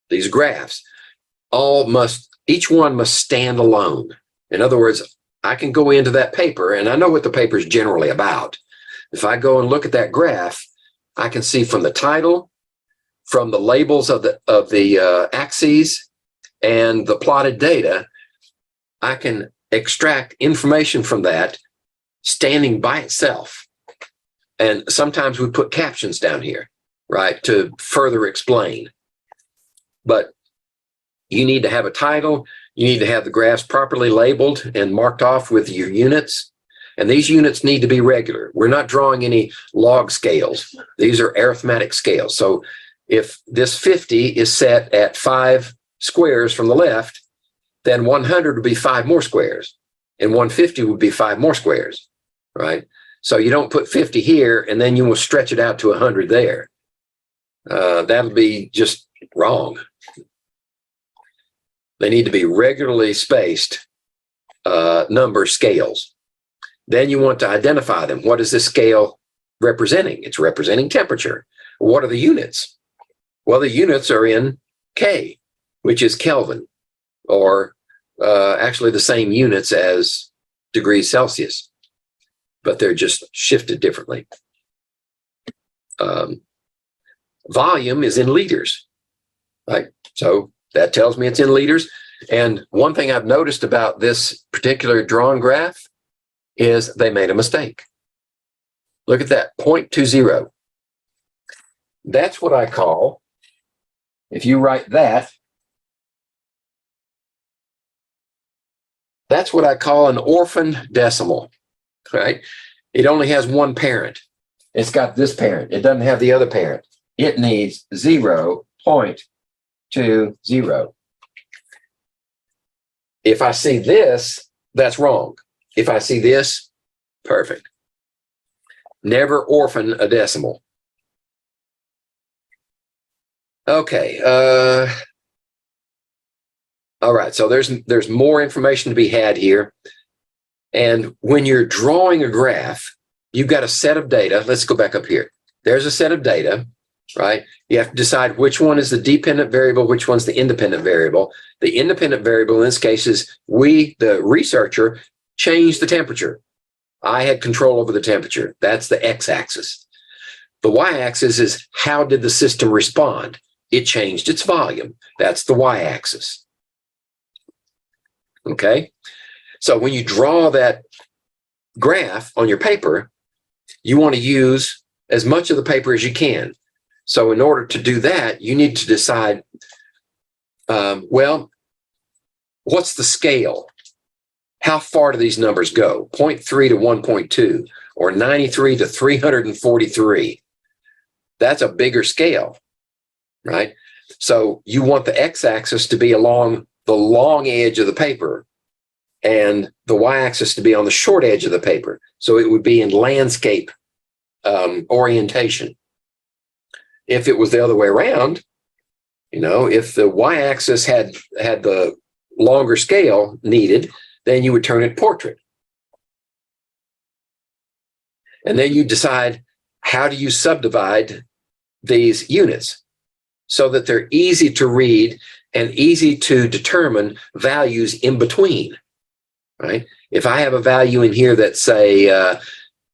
these graphs, each one must stand alone. In other words, I can go into that paper and I know what the paper is generally about. If I go and look at that graph, I can see from the title, from the labels of the axes and the plotted data, I can extract information from that standing by itself. And sometimes we put captions down here, right, to further explain. But you need to have a title. You need to have the graphs properly labeled and marked off with your units. And these units need to be regular. We're not drawing any log scales. These are arithmetic scales. So if this 50 is set at 5 squares from the left, then 100 would be 5 more squares. And 150 would be 5 more squares, right? So you don't put 50 here and then you will stretch it out to 100 there. That'll be just wrong. They need to be regularly spaced number scales. Then you want to identify them. What is this scale representing? It's representing temperature. What are the units? Well, the units are in K, which is Kelvin, or actually the same units as degrees Celsius, but they're just shifted differently. Volume is in liters, right? So that tells me it's in liters. And one thing I've noticed about this particular drawn graph is they made a mistake. Look at that, 0.20. That's what I call, if you write that, that's what I call an orphan decimal, right? It only has one parent. It's got this parent. It doesn't have the other parent. It needs 0.20. If I see this, that's wrong. If I see this, perfect. Never orphan a decimal. Okay. All right. So there's more information to be had here. And when you're drawing a graph, you've got a set of data. Let's go back up here. There's a set of data, right? You have to decide which one is the dependent variable, which one's the independent variable. The independent variable in this case is we, the researcher, changed the temperature. I had control over the temperature. That's the x-axis. The y-axis is how did the system respond? It changed its volume. That's the y-axis. Okay? So when you draw that graph on your paper, you want to use as much of the paper as you can. So in order to do that, you need to decide, well, what's the scale? How far do these numbers go? 0.3 to 1.2 or 93 to 343. That's a bigger scale, right? So you want the x-axis to be along the long edge of the paper and the y-axis to be on the short edge of the paper. So it would be in landscape orientation. If it was the other way around, you know, if the y-axis had the longer scale needed, then you would turn it portrait. And then you decide, how do you subdivide these units so that they're easy to read and easy to determine values in between, right? If I have a value in here that say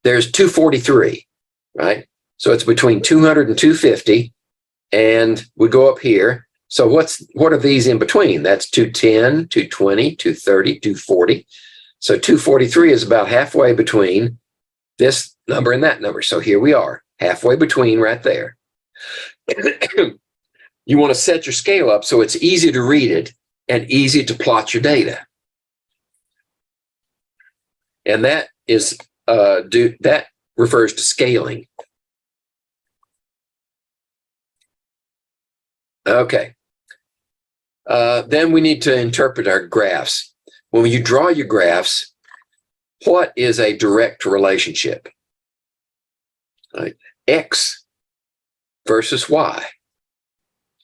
there's 243, right? So it's between 200 and 250, and we go up here. So what are these in between? That's 210, 220, 230, 240. So 243 is about halfway between this number and that number. So here we are, halfway between right there. You want to set your scale up so it's easy to read it and easy to plot your data. And that is that refers to scaling. Okay. Then we need to interpret our graphs. When you draw your graphs, what is a direct relationship? Right. X versus Y.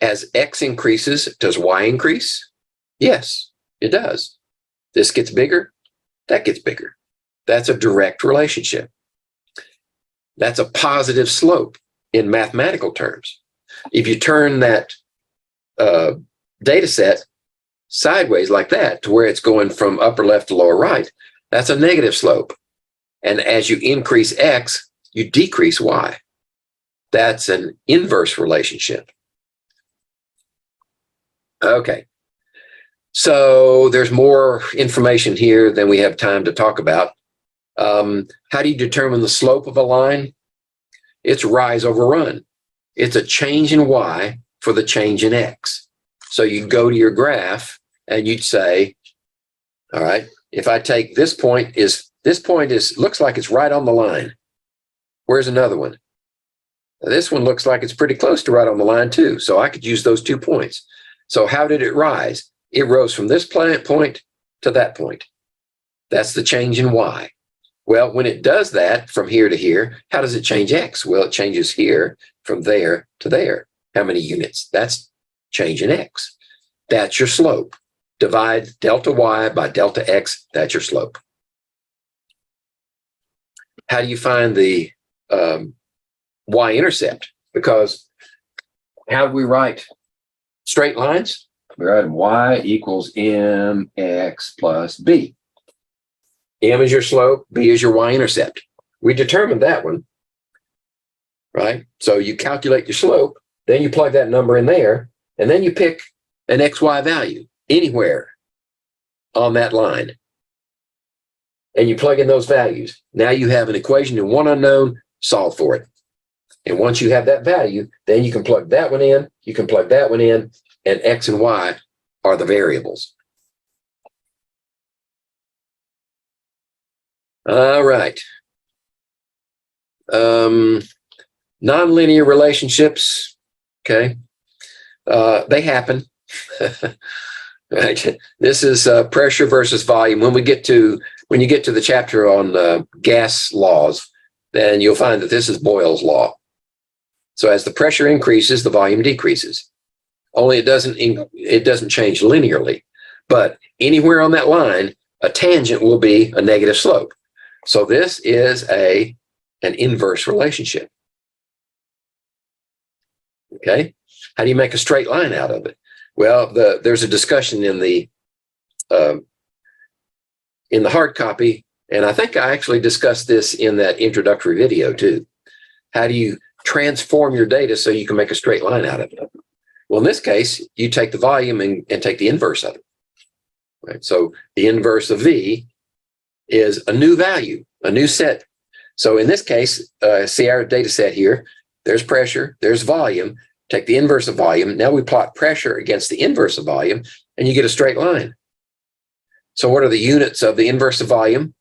As X increases, does Y increase? Yes, it does. This gets bigger, that gets bigger. That's a direct relationship. That's a positive slope in mathematical terms. If you turn that data set sideways like that to where it's going from upper left to lower right, that's a negative slope. And as you increase X, you decrease Y. That's an inverse relationship. Okay. So there's more information here than we have time to talk about. How do you determine the slope of a line? It's rise over run. It's a change in Y for the change in X. So you go to your graph and you'd say, all right, if I take this point looks like it's right on the line. Where's another one? This one looks like it's pretty close to right on the line too. So I could use those 2 points. So how did it rise? It rose from this point to that point. That's the change in Y. Well, when it does that from here to here, how does it change X? Well, it changes here from there to there. How many units? That's change in X. That's your slope. Divide delta Y by delta X. That's your slope. How do you find the y-intercept? Because how do we write straight lines? We write y equals mx plus b. M is your slope, b is your y-intercept. We determined that one, right? So you calculate your slope, then you plug that number in there, and then you pick an xy value anywhere on that line. And you plug in those values. Now you have an equation in one unknown, solve for it. And once you have that value, then you can plug that one in, you can plug that one in, and X and Y are the variables. All right. Nonlinear relationships, okay, they happen. Right. This is pressure versus volume. When you get to the chapter on gas laws, then you'll find that this is Boyle's law. So as the pressure increases, the volume decreases. Only it doesn't change linearly, but anywhere on that line, a tangent will be a negative slope. So this is an inverse relationship. Okay. How do you make a straight line out of it? Well, there's a discussion in the hard copy, and I think I actually discussed this in that introductory video too. How do you transform your data so you can make a straight line out of it? Well, in this case, you take the volume and take the inverse of it. Right? So the inverse of V is a new value, a new set. So in this case, see our data set here, there's pressure, there's volume, take the inverse of volume. Now we plot pressure against the inverse of volume, and you get a straight line. So what are the units of the inverse of volume?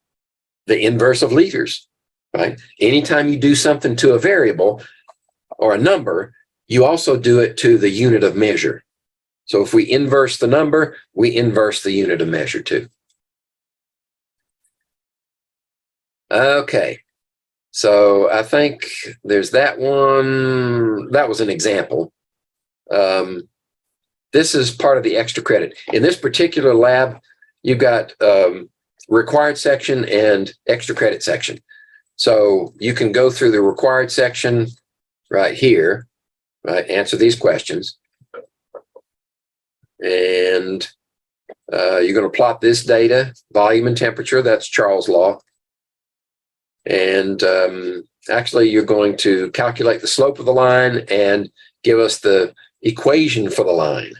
The inverse of liters, right? Anytime you do something to a variable or a number, you also do it to the unit of measure. So if we inverse the number, we inverse the unit of measure too. Okay. So I think there's that one. That was an example. This is part of the extra credit. In this particular lab, you've got required section and extra credit section. So you can go through the required section right here, right? Answer these questions. And you're going to plot this data, volume and temperature. That's Charles' law. And actually, you're going to calculate the slope of the line and give us the equation for the line.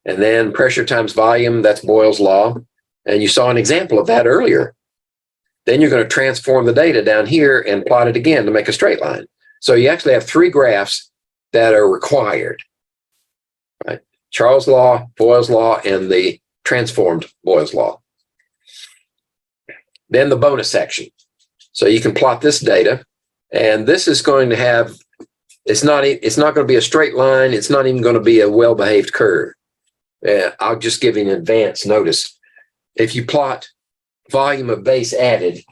And then pressure times volume, that's Boyle's law. And you saw an example of that earlier. Then you're going to transform the data down here and plot it again to make a straight line. So you actually have three graphs that are required. Right? Charles' law, Boyle's law, and the transformed Boyle's law. Then the bonus section. So you can plot this data, and this is going to have, it's not going to be a straight line. It's not even going to be a well-behaved curve. I'll just give you an advance notice. If you plot volume of base added,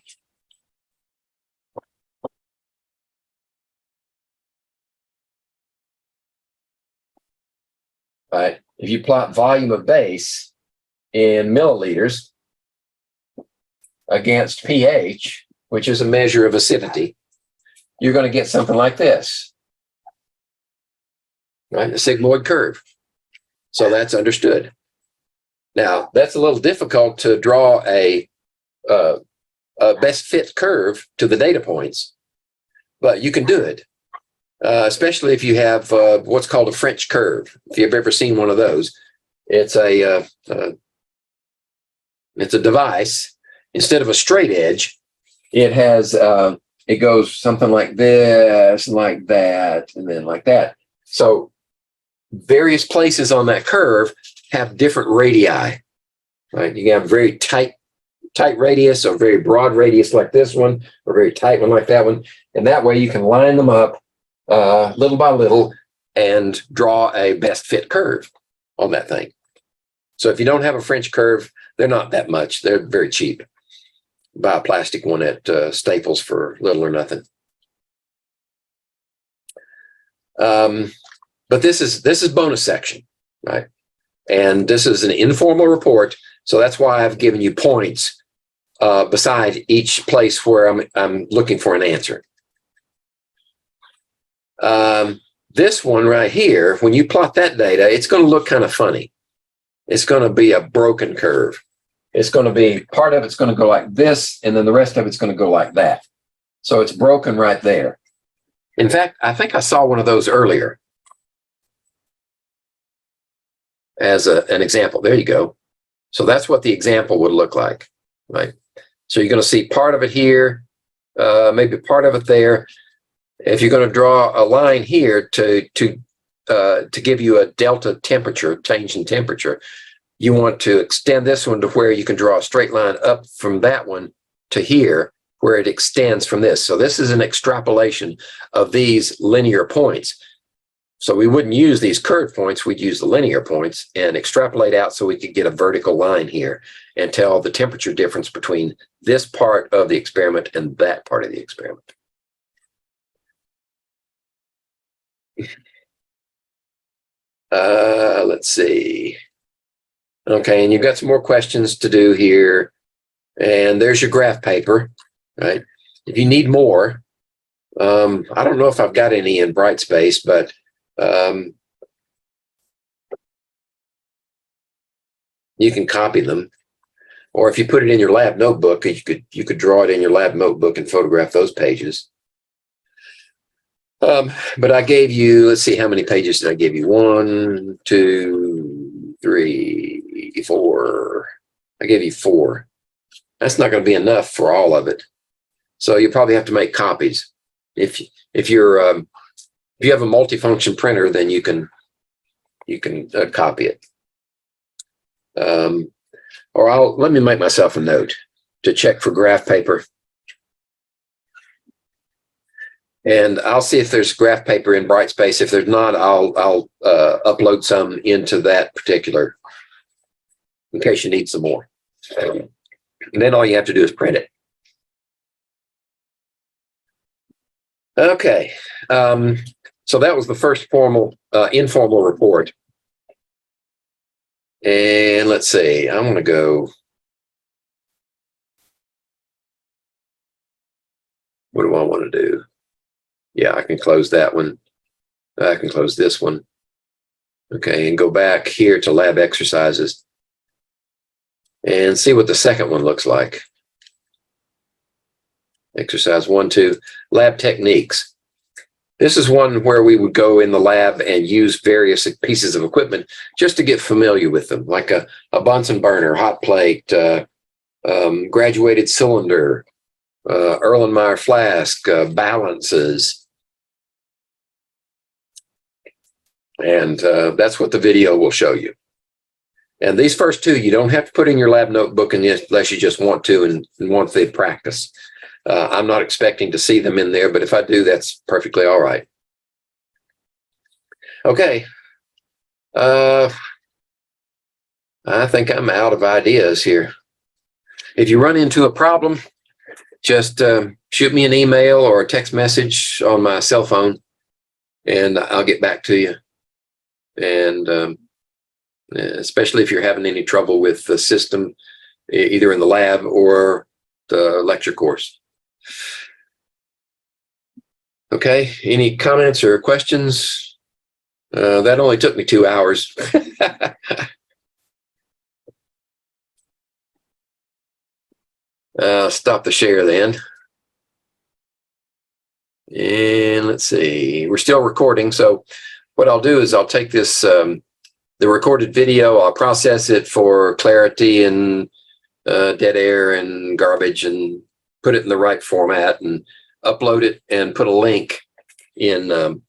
right? If you plot volume of base in milliliters against pH, which is a measure of acidity, you're going to get something like this, right? The sigmoid curve. So that's understood. Now, that's a little difficult to draw a best fit curve to the data points, but you can do it, especially if you have what's called a French curve. If you've ever seen one of those, it's a device. Instead of a straight edge, it has it goes something like this, like that, and then like that. So various places on that curve have different radii, right? You can have very tight radius, or very broad radius like this one, or very tight one like that one. And that way you can line them up little by little and draw a best fit curve on that thing. So if you don't have a French curve, they're not that much. They're very cheap. Buy a plastic one at Staples for little or nothing. But this is bonus section, right? And this is an informal report, so that's why I've given you points beside each place where I'm looking for an answer. This one right here, when you plot that data, it's going to look kind of funny. It's going to be a broken curve. It's going to be, part of it's going to go like this, and then the rest of it's going to go like that. So it's broken right there. In fact, I think I saw one of those earlier as an example. There you go. So that's what the example would look like, right? So you're going to see part of it here, maybe part of it there. If you're going to draw a line here to give you a delta temperature, change in temperature, you want to extend this one to where you can draw a straight line up from that one to here, where it extends from this. So this is an extrapolation of these linear points. So we wouldn't use these curved points, we'd use the linear points and extrapolate out so we could get a vertical line here and tell the temperature difference between this part of the experiment and that part of the experiment. Let's see. Okay, and you've got some more questions to do here. And there's your graph paper, right? If you need more, I don't know if I've got any in Brightspace, but you can copy them. Or if you put it in your lab notebook, you could draw it in your lab notebook and photograph those pages. But I gave you, let's see, how many pages did I give you? 1, 2, 3, 4. I gave you 4. That's not going to be enough for all of it. So you probably have to make copies. If you have a multifunction printer, then you can copy it. Or let me make myself a note to check for graph paper. And I'll see if there's graph paper in Brightspace. If there's not, I'll upload some into that particular, in case you need some more. And then all you have to do is print it. Okay, so that was the first informal report. And let's see, I'm going to go What do I want to do? Yeah, I can close that one. I can close this one. Okay, and go back here to lab exercises and see what the second one looks like. Exercise 1, 2, lab techniques. This is one where we would go in the lab and use various pieces of equipment just to get familiar with them, like a Bunsen burner, hot plate, graduated cylinder, Erlenmeyer flask, balances. And that's what the video will show you. And these first two, you don't have to put in your lab notebook unless you just want to and want the practice. I'm not expecting to see them in there, but if I do, that's perfectly all right. Okay. I think I'm out of ideas here. If you run into a problem, just shoot me an email or a text message on my cell phone, and I'll get back to you. And especially if you're having any trouble with the system, either in the lab or the lecture course. Okay, any comments or questions? That only took me 2 hours. Stop the share then. And let's see, we're still recording. So what I'll do is I'll take this, the recorded video, I'll process it for clarity and dead air and garbage and put it in the right format and upload it and put a link in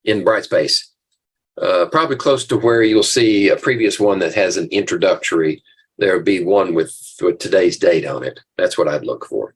Brightspace, probably close to where you'll see a previous one that has an introductory. There'll be one with today's date on it. That's what I'd look for.